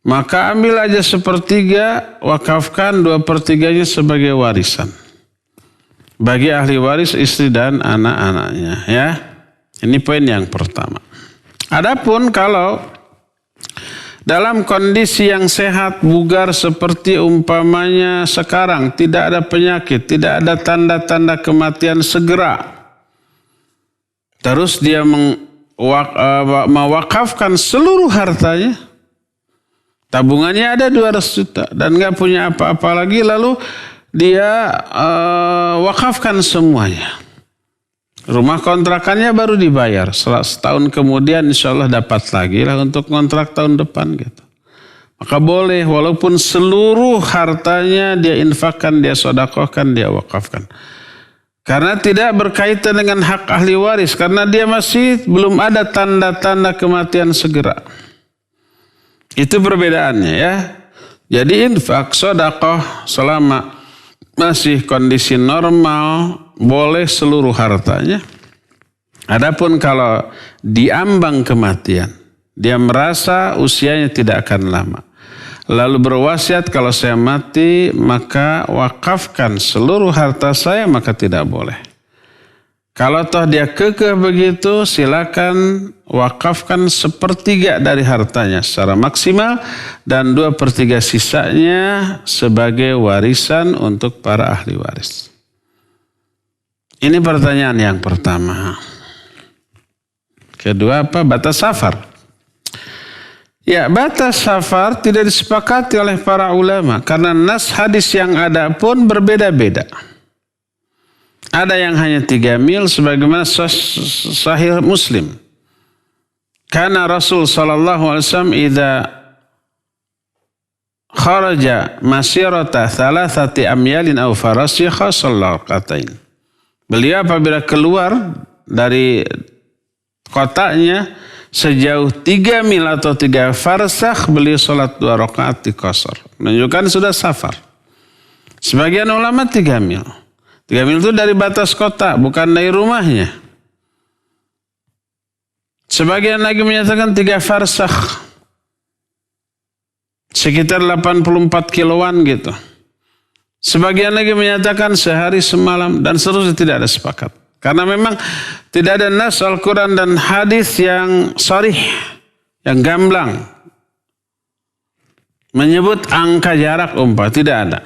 Maka ambil aja 1/3, wakafkan 2/3-nya sebagai warisan. Bagi ahli waris, istri dan anak-anaknya ya. Ini poin yang pertama. Adapun kalau dalam kondisi yang sehat, bugar seperti umpamanya sekarang, tidak ada penyakit, tidak ada tanda-tanda kematian segera. Terus dia mewakafkan seluruh hartanya. Tabungannya ada 200 juta dan gak punya apa-apa lagi, lalu dia wakafkan semuanya. Rumah kontrakannya baru dibayar. Setahun kemudian insya Allah dapat lagi lah untuk kontrak tahun depan gitu. maka boleh walaupun seluruh hartanya dia infakkan, dia sedekahkan, dia wakafkan. Karena tidak berkaitan dengan hak ahli waris, karena dia masih belum ada tanda-tanda kematian segera. Itu perbedaannya ya. Jadi infak, sedekah selama masih kondisi normal boleh seluruh hartanya. Adapun kalau diambang kematian, dia merasa usianya tidak akan lama, lalu berwasiat kalau saya mati maka wakafkan seluruh harta saya, maka tidak boleh. Kalau toh dia kekeh begitu, silakan wakafkan 1/3 dari hartanya secara maksimal dan 2/3 sisanya sebagai warisan untuk para ahli waris. Ini pertanyaan yang pertama. Kedua apa? Batas safar. Ya, batas safar tidak disepakati oleh para ulama karena nas hadis yang ada pun berbeda-beda. Ada yang hanya 3 mil sebagaimana sahih Muslim. Karena Rasul sallallahu alaihi wasallam idza kharaja masirata 3 amyalin aw farasikha sallallahu qatain. Beliau apabila keluar dari kotanya sejauh 3 mil atau 3 farsakh, beliau sholat 2 rakaat di qasar. Menunjukkan sudah safar. Sebagian ulama 3 mil. 3 mil itu dari batas kota, bukan dari rumahnya. Sebagian lagi menyatakan 3 farsakh. Sekitar 84 kiloan gitu. Sebagian lagi menyatakan sehari semalam dan seterusnya, tidak ada sepakat. Karena memang tidak ada nas Al-Quran dan hadis yang sharih, yang gamblang menyebut angka jarak tidak ada.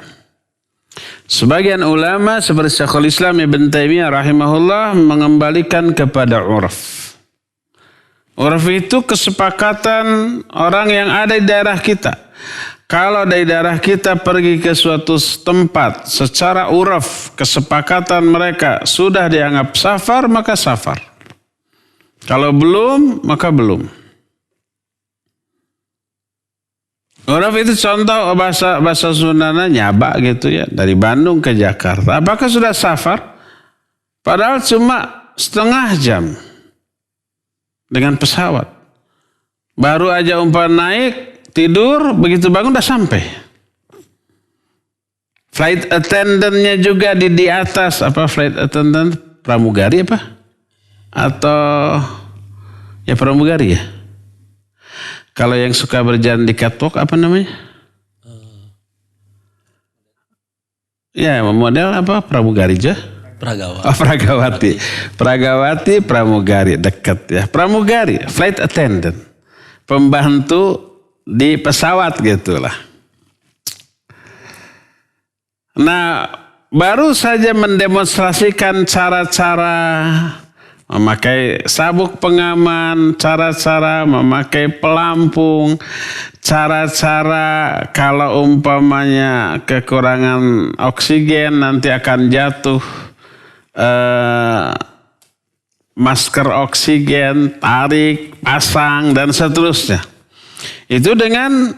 Sebagian ulama seperti Syekhul Islam Ibn Taimiyah rahimahullah mengembalikan kepada urf. Urf itu kesepakatan orang yang ada di daerah kita. Kalau dari daerah kita pergi ke suatu tempat secara urf, kesepakatan mereka sudah dianggap safar, maka safar. Kalau belum, maka belum. Urf itu contoh bahasa Sundana nyaba gitu ya, dari Bandung ke Jakarta. Apakah sudah safar? Padahal cuma setengah jam dengan pesawat. Baru aja naik, tidur, begitu bangun udah sampai. Flight attendant-nya juga di atas, apa flight attendant pramugari apa? Atau ya pramugari ya? Kalau yang suka berjalan di catwalk apa namanya? Ya model apa? Pramugari aja? Pragawati. Oh, Pragawati. Pragawati, pramugari, dekat ya. Pramugari, flight attendant. Pembantu di pesawat gitulah. Nah, baru saja mendemonstrasikan cara-cara memakai sabuk pengaman, cara-cara memakai pelampung, cara-cara kalau umpamanya kekurangan oksigen nanti akan jatuh masker oksigen, tarik, pasang dan seterusnya. Itu dengan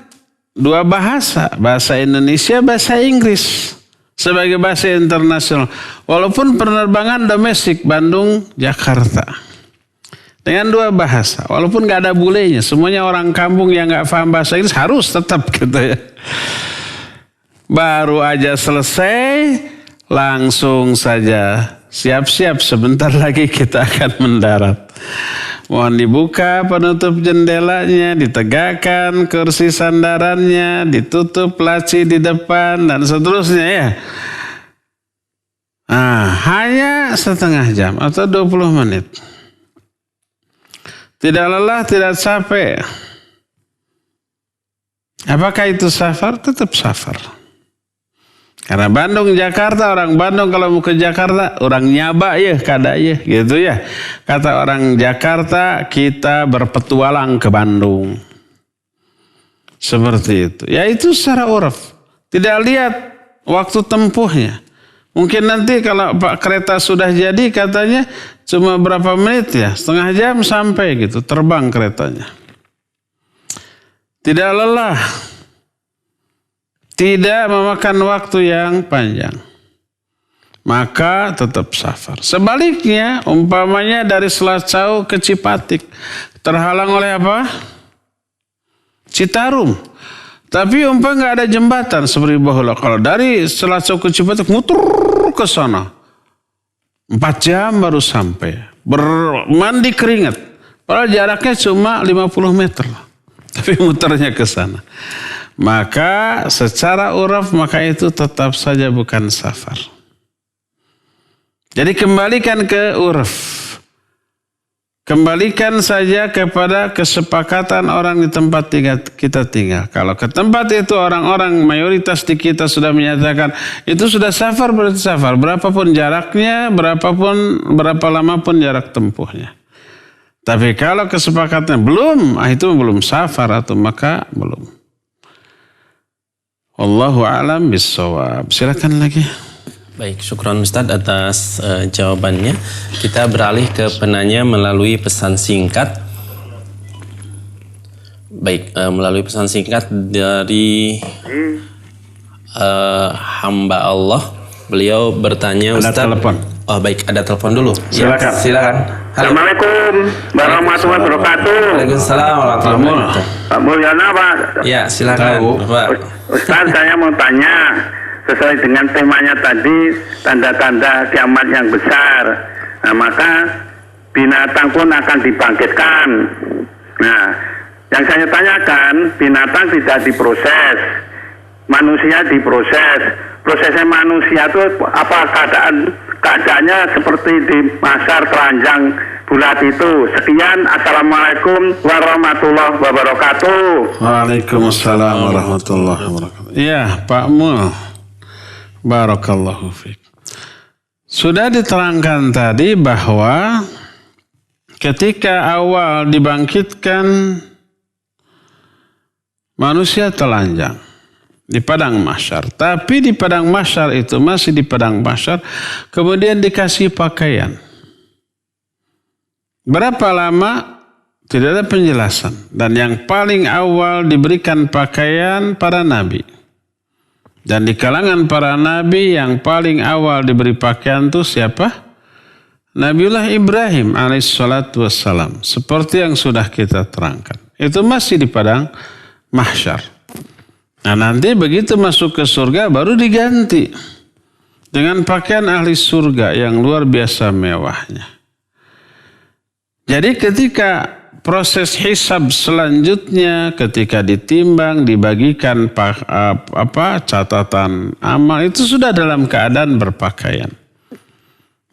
2 bahasa, bahasa Indonesia, bahasa Inggris sebagai bahasa internasional. Walaupun penerbangan domestik Bandung, Jakarta. Dengan 2 bahasa, walaupun gak ada bulenya. Semuanya orang kampung yang gak paham bahasa Inggris harus tetap gitu ya. Baru aja selesai, langsung saja siap-siap sebentar lagi kita akan mendarat. Mohon dibuka penutup jendelanya, ditegakkan kursi sandarannya, ditutup laci di depan dan seterusnya ya. Nah, hanya setengah jam atau 20 menit. Tidak lelah, tidak capek. Apakah itu safar? Tetap safar. Karena Bandung, Jakarta, orang Bandung kalau mau ke Jakarta, orang nyaba ya, kada ya, gitu ya. Kata orang Jakarta, kita berpetualang ke Bandung. Seperti itu. Ya itu secara uruf. Tidak lihat waktu tempuhnya. Mungkin nanti kalau Pak kereta sudah jadi katanya cuma berapa menit ya, setengah jam sampai gitu, terbang keretanya. Tidak lelah. tidak memakan waktu yang panjang, maka tetap safar. Sebaliknya, umpamanya dari Selacau ke Cipatik, terhalang oleh apa? Citarum. Tapi nggak ada jembatan seperti bahula. Kalau dari Selacau ke Cipatik, muter ke sana. 4 jam baru sampai. Bermandi keringat. Padahal jaraknya cuma 50 meter. Tapi muternya ke sana. Maka secara uraf, maka itu tetap saja bukan safar. Jadi kembalikan ke uraf. Kembalikan saja kepada kesepakatan orang di tempat kita tinggal. Kalau ke tempat itu orang-orang mayoritas di kita sudah menyatakan itu sudah safar, berarti safar. Berapapun jaraknya, berapa lama pun jarak tempuhnya. Tapi kalau kesepakatannya belum, itu belum safar atau maka belum. Wallahu a'lam bissawab. Silakan lagi. Baik, syukron Ustadz atas jawabannya. Kita beralih ke penanya melalui pesan singkat. Baik, melalui pesan singkat dari hamba Allah. Beliau bertanya, Ustadz. Ada telepon. Oh baik, ada telepon dulu. Silakan. Ya, silakan. Assalamualaikum warahmatullahi wabarakatuh. Waalaikumsalam warahmatullahi wabarakatuh. Pak Mulyana, Pak. Ya, silakan, Pak. Ustaz, saya mau tanya sesuai dengan temanya tadi, tanda-tanda kiamat yang besar. Nah, maka binatang pun akan dibangkitkan. Nah, yang saya tanyakan, binatang tidak diproses, manusia diproses. Prosesnya manusia itu apa keadaannya seperti di pasar keranjang bulat itu. Sekian, assalamualaikum warahmatullahi wabarakatuh. Waalaikumsalam warahmatullahi wabarakatuh. Iya, Pak Mul. Barakallahu fiik. Sudah diterangkan tadi bahwa ketika awal dibangkitkan manusia telanjang di padang mahsyar. Tapi di padang mahsyar itu masih di padang mahsyar kemudian dikasih pakaian. Berapa lama? Tidak ada penjelasan. Dan yang paling awal diberikan pakaian para nabi. Dan di kalangan para nabi yang paling awal diberi pakaian itu siapa? Nabiullah Ibrahim alaihissalatu wassalam. Seperti yang sudah kita terangkan. Itu masih di padang mahsyar. Nah nanti begitu masuk ke surga baru diganti. Dengan pakaian ahli surga yang luar biasa mewahnya. Jadi ketika proses hisab selanjutnya, ketika ditimbang, dibagikan catatan amal, itu sudah dalam keadaan berpakaian.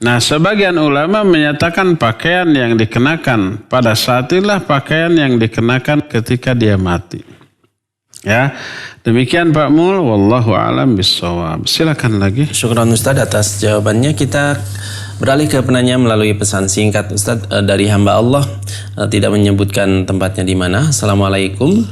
Nah, sebagian ulama menyatakan pakaian yang dikenakan pada saat itulah pakaian yang dikenakan ketika dia mati. Ya, demikian Pak Mul, wallahu a'lam bissawab. Silakan lagi. Syukran Ustadz atas jawabannya. Kita beralih ke penanya melalui pesan singkat Ustadz dari hamba Allah, tidak menyebutkan tempatnya di mana. Assalamualaikum.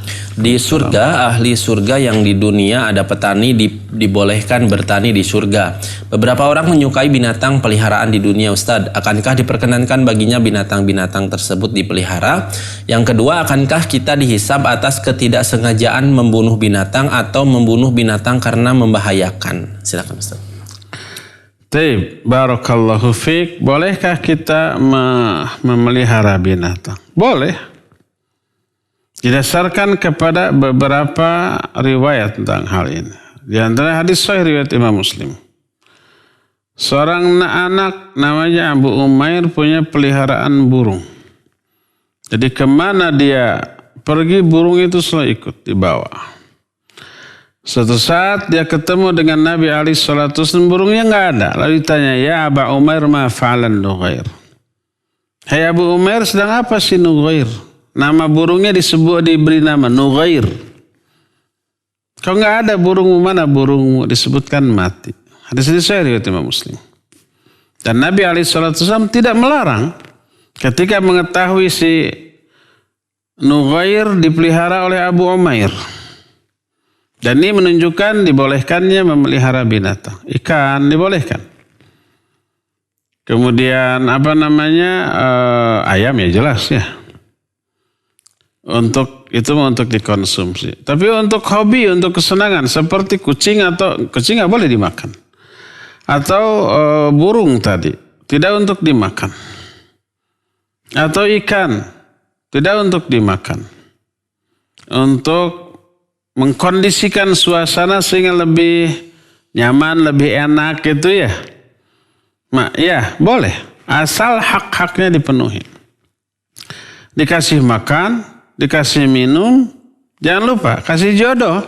Di surga, ahli surga yang di dunia ada petani dibolehkan bertani di surga. Beberapa orang menyukai binatang peliharaan di dunia Ustadz. Akankah diperkenankan baginya binatang-binatang tersebut dipelihara? Yang kedua, akankah kita dihisab atas ketidaksengajaan membunuh binatang atau membunuh binatang karena membahayakan? Silakan Ustadz. Baik, barakallahu fiik. Bolehkah kita memelihara binatang? Boleh. Didasarkan kepada beberapa riwayat tentang hal ini. Di antara hadis sahih riwayat Imam Muslim. Seorang anak namanya Abu Umair punya peliharaan burung. Jadi kemana dia pergi burung itu selalu ikut dibawa. Suatu saat dia ketemu dengan Nabi SAW, burungnya nggak ada. Lalu ditanya, ya Abu Umair ma fa'alan Nughair. Hai Abu Umair, sedang apa si Nughair? Nama burungnya diberi nama Nughair. Kalau nggak ada burungmu, mana burungmu? Disebutkan mati. Hadis ini saya riwayat Imam Muslim. Dan Nabi SAW tidak melarang ketika mengetahui si Nughair dipelihara oleh Abu Umair. Dan ini menunjukkan dibolehkannya memelihara binatang. Ikan dibolehkan. Kemudian ayam ya jelas ya. Untuk itu untuk dikonsumsi. Tapi untuk hobi, untuk kesenangan seperti kucing nggak boleh dimakan. Atau burung tadi tidak untuk dimakan. Atau ikan tidak untuk dimakan. Untuk mengkondisikan suasana sehingga lebih nyaman, lebih enak gitu ya. Ya boleh, asal hak-haknya dipenuhi. Dikasih makan, dikasih minum, jangan lupa kasih jodoh.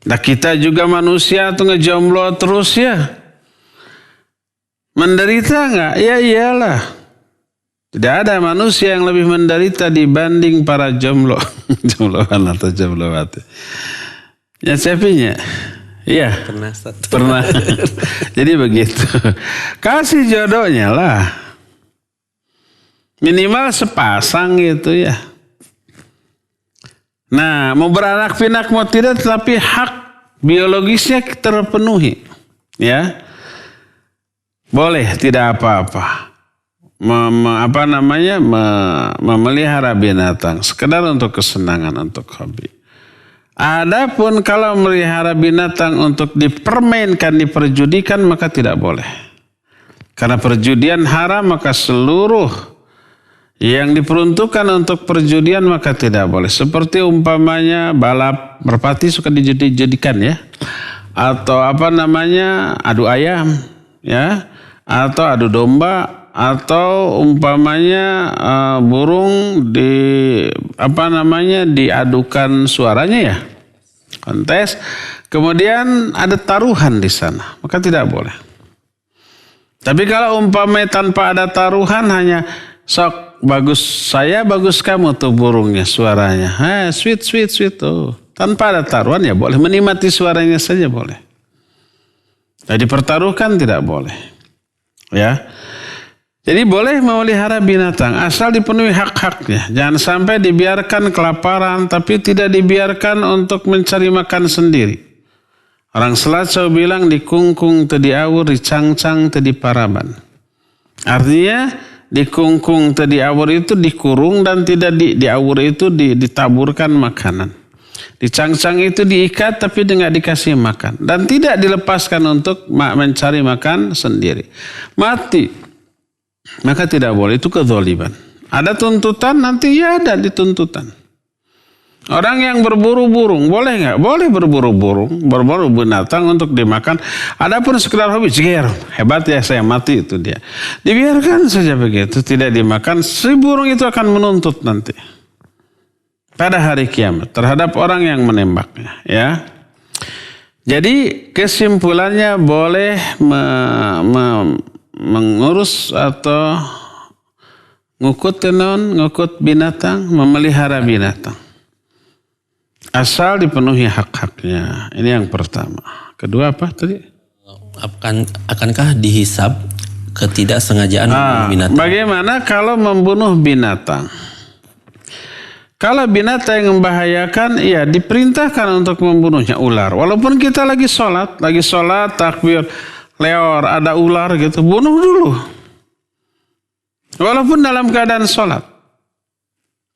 Nah kita juga manusia tuh ngejomblo terus ya. Menderita nggak? Ya iyalah. Tidak ada manusia yang lebih menderita dibanding para jomblo. Jombloan atau jomblowati. Ya cepinya. Iya. Pernah. Jadi begitu. Kasih jodohnya lah. Minimal sepasang gitu ya. Nah, mau beranak pinak mau tidak, tetapi hak biologisnya terpenuhi. Ya. Boleh, tidak apa-apa. Memelihara binatang sekedar untuk kesenangan, untuk hobi. Adapun kalau melihara binatang untuk dipermainkan, diperjudikan, maka tidak boleh. Karena perjudian haram, maka seluruh yang diperuntukkan untuk perjudian maka tidak boleh. Seperti umpamanya balap merpati suka dijadikan ya. Atau adu ayam ya. Atau adu domba. Atau umpamanya burung diadukan suaranya ya, kontes. Kemudian ada taruhan di sana, maka tidak boleh. Tapi kalau umpamanya tanpa ada taruhan, hanya sok bagus saya, bagus kamu tuh burungnya suaranya, sweet tuh. Tanpa ada taruhan ya boleh, menikmati suaranya saja boleh. Jadi dipertaruhkan tidak boleh, ya. Jadi boleh memelihara binatang asal dipenuhi hak-haknya. Jangan sampai dibiarkan kelaparan tapi tidak dibiarkan untuk mencari makan sendiri. Orang Selat bilang dikungkung tadi awur, dicangcang tadi paraban. Artinya dikungkung tadi awur itu dikurung dan tidak diawur itu ditaburkan makanan. Dicangcang itu diikat tapi tidak dikasih makan. Dan tidak dilepaskan untuk mencari makan sendiri. Mati. Maka tidak boleh, itu kezaliman. Ada tuntutan, nanti ya ada dituntutan. Orang yang berburu burung, boleh nggak? Boleh berburu binatang untuk dimakan. Adapun sekedar hobi, hebat ya saya mati itu dia. Dibiarkan saja begitu, tidak dimakan. Si burung itu akan menuntut nanti. Pada hari kiamat, terhadap orang yang menembaknya. Ya. Jadi kesimpulannya boleh mengurus atau ngukut binatang, memelihara binatang. Asal dipenuhi hak-haknya. Ini yang pertama. Kedua apa tadi? Akankah dihisab ketidaksengajaan membunuh binatang? Bagaimana kalau membunuh binatang? Kalau binatang yang membahayakan, ya diperintahkan untuk membunuhnya. Ular. Walaupun kita lagi sholat takbir, leor, ada ular gitu, bunuh dulu. Walaupun dalam keadaan sholat.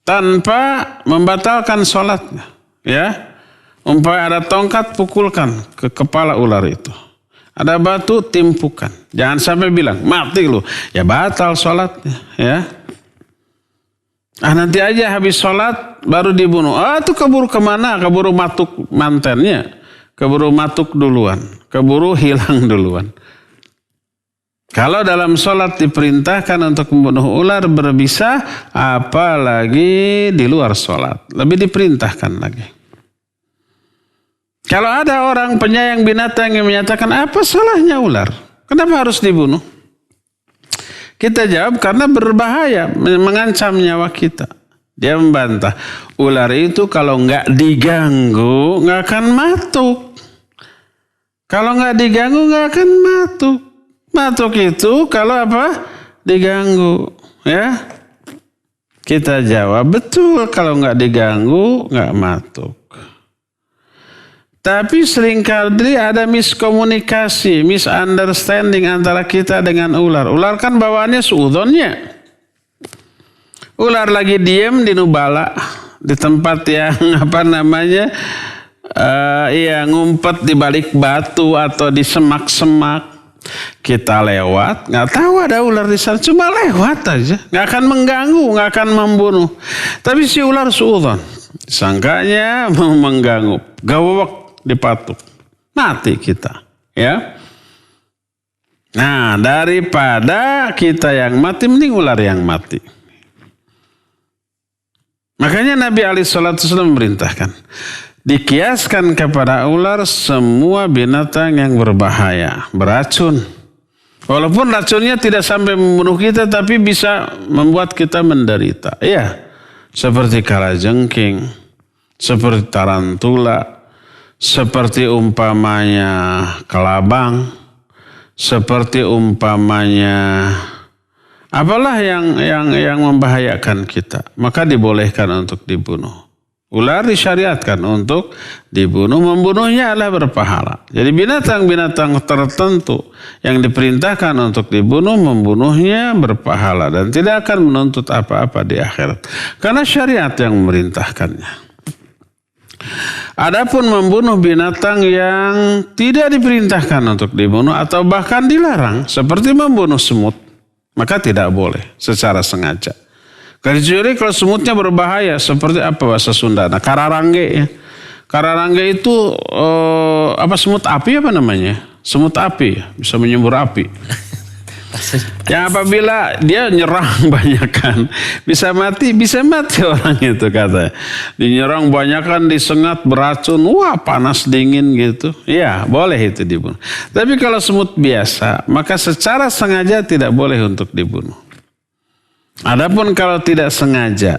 Tanpa membatalkan sholatnya. Ya. Umpamanya ada tongkat, pukulkan ke kepala ular itu. Ada batu, timpukan. Jangan sampai bilang, mati lu. Ya batal sholatnya. Ya. Nanti aja habis sholat baru dibunuh. Itu keburu kemana? Keburu matuk mantennya. Keburu matuk duluan. Keburu hilang duluan. Kalau dalam sholat diperintahkan untuk membunuh ular berbisa, apalagi di luar sholat. Lebih diperintahkan lagi. Kalau ada orang penyayang binatang yang menyatakan, apa salahnya ular? Kenapa harus dibunuh? Kita jawab, karena berbahaya, mengancam nyawa kita. Dia membantah, ular itu kalau nggak diganggu, nggak akan matuk. Kalau nggak diganggu nggak akan matuk. Matuk itu kalau apa? Diganggu. Ya. Kita jawab betul, kalau nggak diganggu nggak matuk. Tapi seringkali ada miskomunikasi, misunderstanding antara kita dengan ular. Ular kan bawaannya suudonnya. Ular lagi diem di nubala, di tempat yang ngumpet di balik batu atau di semak-semak. Kita lewat, nggak tahu ada ular di sana, cuma lewat aja, nggak akan mengganggu, nggak akan membunuh. Tapi si ular suudzon, sangkanya mau mengganggu, gawak dipatuk, mati kita, ya. Nah, daripada kita yang mati, mending ular yang mati. Makanya Nabi SAW memerintahkan, dikiaskan kepada ular semua binatang yang berbahaya, beracun. Walaupun racunnya tidak sampai membunuh kita, tapi bisa membuat kita menderita. Ya, seperti kalajengking, seperti tarantula, seperti umpamanya kelabang, seperti umpamanya apalah yang membahayakan kita, maka dibolehkan untuk dibunuh. Ular disyariatkan untuk dibunuh, membunuhnya adalah berpahala. Jadi binatang-binatang tertentu yang diperintahkan untuk dibunuh, membunuhnya berpahala dan tidak akan menuntut apa-apa di akhirat. Karena syariat yang memerintahkannya. Adapun membunuh binatang yang tidak diperintahkan untuk dibunuh atau bahkan dilarang, seperti membunuh semut, maka tidak boleh secara sengaja. Kecuali kalau semutnya berbahaya, seperti apa bahasa Sunda? Nah, kararangge ya. Kararangge itu semut api apa namanya? Semut api, bisa menyembur api. Yang apabila dia nyerang banyakan, bisa mati orang itu katanya. Dinyerang banyakan, disengat, beracun, wah panas dingin gitu. Ya, boleh itu dibunuh. Tapi kalau semut biasa, maka secara sengaja tidak boleh untuk dibunuh. Adapun kalau tidak sengaja,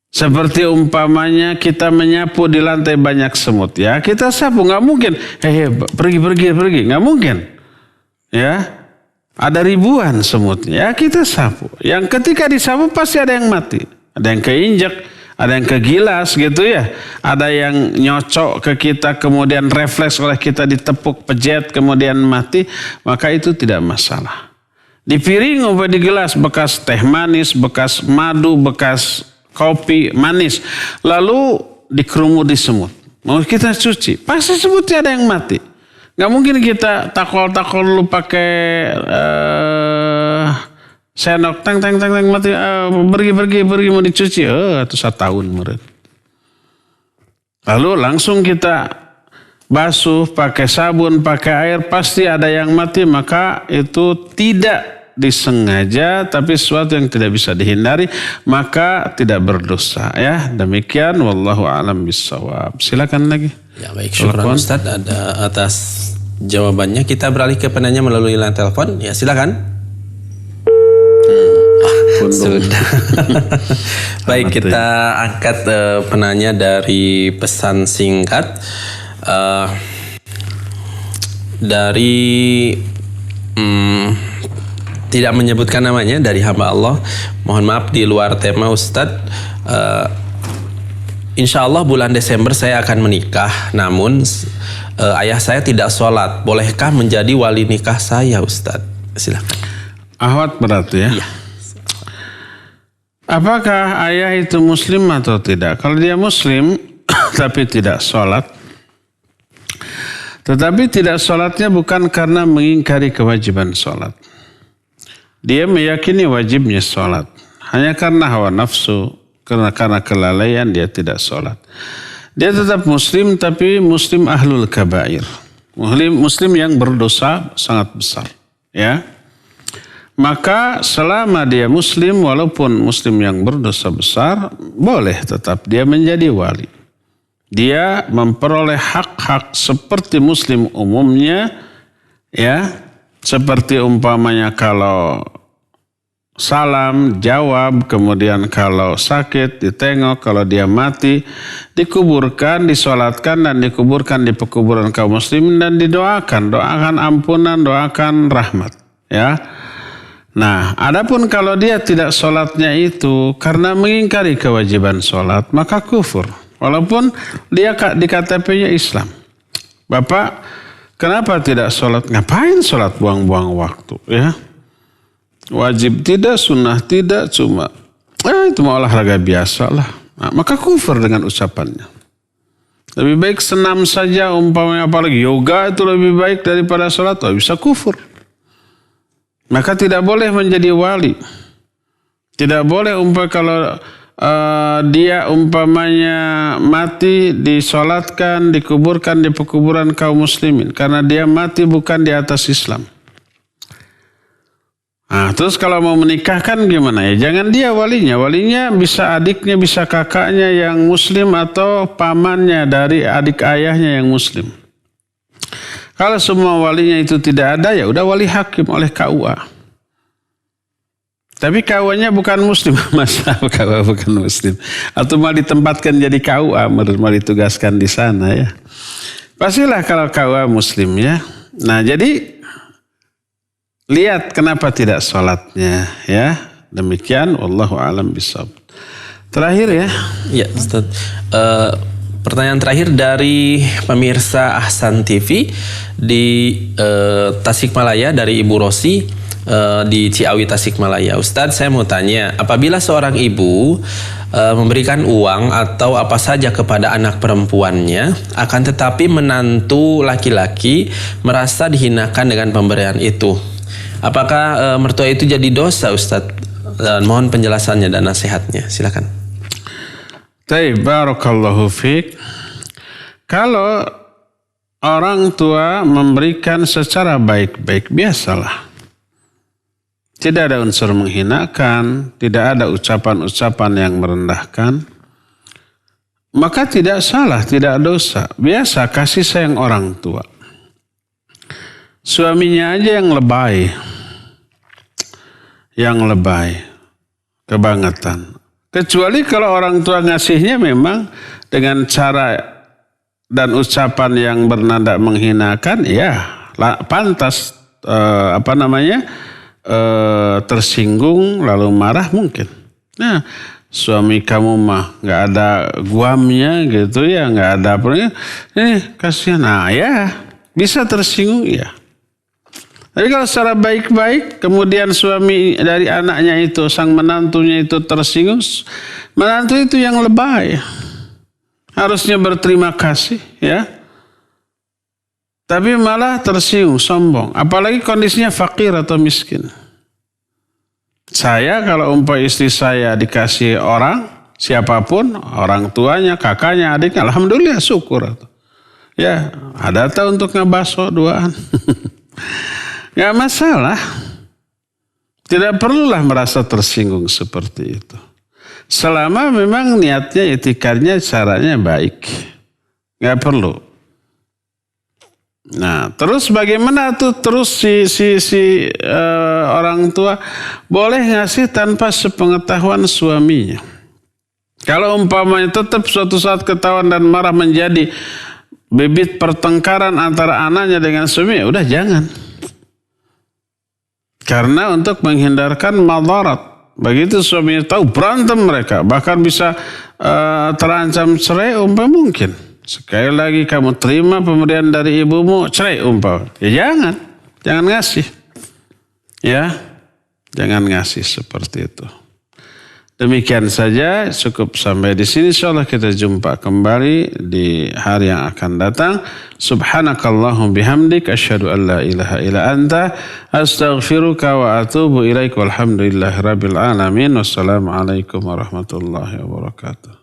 seperti umpamanya kita menyapu di lantai banyak semut, ya kita sapu, nggak mungkin, pergi, nggak mungkin, ya ada ribuan semut, ya kita sapu. Yang ketika disapu pasti ada yang mati, ada yang keinjak, ada yang kegilas gitu ya, ada yang nyocok ke kita kemudian refleks oleh kita ditepuk pejet kemudian mati, maka itu tidak masalah. Di piring atau di gelas bekas teh manis, bekas madu, bekas kopi manis. Lalu dikerumut di semut. Mau kita cuci, pasti semutnya ada yang mati. Gak mungkin kita takol dulu pakai senok, tang mati, pergi mau dicuci. Itu 1 tahun murid. Lalu langsung kita basuh, pakai sabun, pakai air, pasti ada yang mati, maka itu tidak disengaja, tapi sesuatu yang tidak bisa dihindari, maka tidak berdosa. Ya, demikian. Wallahu a'lam bishawab. Silakan lagi. Ya baik, syukran Ustaz atas jawabannya. Kita beralih ke penanya melalui line telepon. Ya silakan. Sudah. Baik, kita angkat penanya dari pesan singkat. Dari tidak menyebutkan namanya, dari hamba Allah. Mohon maaf di luar tema Ustadz. Insya Allah bulan Desember saya akan menikah. Namun ayah saya tidak sholat. Bolehkah menjadi wali nikah saya Ustadz? Silakan. Ahwat berarti ya? Iya. Apakah ayah itu muslim atau tidak? Kalau dia muslim tapi tidak sholat, tetapi tidak sholatnya bukan karena mengingkari kewajiban sholat. Dia meyakini wajibnya sholat. Hanya karena hawa nafsu, karena kelalaian dia tidak sholat. Dia tetap muslim, tapi muslim ahlul kabair. Muslim yang berdosa sangat besar. Ya. Maka selama dia muslim, walaupun muslim yang berdosa besar, boleh tetap dia menjadi wali. Dia memperoleh hak-hak seperti muslim umumnya, ya, seperti umpamanya kalau salam jawab, kemudian kalau sakit ditengok, kalau dia mati dikuburkan, disolatkan dan dikuburkan di pekuburan kaum muslimin dan doakan ampunan, doakan rahmat, ya. Nah, adapun kalau dia tidak sholatnya itu karena mengingkari kewajiban sholat, maka kufur. Walaupun dia di KTP-nya Islam. Bapak, kenapa tidak sholat? Ngapain sholat buang-buang waktu? Ya, wajib tidak, sunnah tidak, cuma itu mah olahraga biasa lah. Nah, maka kufur dengan ucapannya. Lebih baik senam saja umpamanya, apalagi yoga itu lebih baik daripada sholat, bisa kufur. Maka tidak boleh menjadi wali. Tidak boleh kalau dia umpamanya mati disolatkan, dikuburkan di pekuburan kaum muslimin. Karena dia mati bukan di atas Islam. Nah, terus kalau mau menikahkan gimana ya? Jangan dia walinya. Walinya bisa adiknya, bisa kakaknya yang muslim atau pamannya dari adik ayahnya yang muslim. Kalau semua walinya itu tidak ada, ya udah wali hakim oleh KUA. Tapi KUA-nya bukan muslim, masa KUA bukan muslim? Atau mau ditempatkan jadi KUA, mau ditugaskan di sana ya. Pastilah kalau KUA muslim ya. Nah jadi lihat kenapa tidak sholatnya ya. Demikian wallahu a'lam bishawab. Terakhir ya. Ya Ustaz. Pertanyaan terakhir dari pemirsa Ahsan TV di Tasikmalaya dari Ibu Rosi di Ciawi Tasikmalaya. Ustadz, saya mau tanya, apabila seorang ibu memberikan uang atau apa saja kepada anak perempuannya, akan tetapi menantu laki-laki merasa dihinakan dengan pemberian itu, apakah mertua itu jadi dosa, Ustadz? Dan mohon penjelasannya dan nasihatnya, silakan. Baik, barakallahu fiik. Kalau orang tua memberikan secara baik-baik, biasalah. Tidak ada unsur menghinakan, tidak ada ucapan-ucapan yang merendahkan. Maka tidak salah, tidak dosa. Biasa kasih sayang orang tua. Suaminya aja yang lebay. Yang lebay. Kebangetan. Kecuali kalau orang tua ngasihnya memang dengan cara dan ucapan yang bernada menghinakan, ya pantas tersinggung lalu marah mungkin. Nah, suami kamu mah nggak ada guamnya gitu ya, nggak ada apa-apa. Kasihan. Nah ya bisa tersinggung ya. Tapi kalau secara baik-baik, kemudian suami dari anaknya itu, sang menantunya itu tersinggung, menantu itu yang lebay. Harusnya berterima kasih ya. Tapi malah tersinggung, sombong. Apalagi kondisinya fakir atau miskin. Saya kalau istri saya dikasih orang, siapapun, orang tuanya, kakaknya, adiknya, alhamdulillah syukur. Ya, ada tahu untuk ngebaso duaan. Gak masalah. Tidak perlulah merasa tersinggung seperti itu. Selama memang niatnya, itikarnya, caranya baik. Gak perlu. Nah, terus bagaimana tuh terus si orang tua boleh ngasih tanpa sepengetahuan suaminya. Kalau umpamanya tetap suatu saat ketahuan dan marah menjadi bibit pertengkaran antara anaknya dengan suami, ya udah jangan. Karena untuk menghindarkan madarat. Begitu suaminya tahu berantem mereka, bahkan bisa terancam cerai mungkin. Sekali lagi kamu terima pemberian dari ibumu, cerai ya jangan ngasih. Ya, jangan ngasih seperti itu. Demikian saja, cukup sampai di sini. Insyaallah kita jumpa kembali di hari yang akan datang. Subhanakallahum bihamdik, asyhadu an la ilaha illa anta, astaghfiruka wa atubu ilaik. Walhamdulillahirabbil alamin. Wassalamualaikum warahmatullahi wabarakatuh.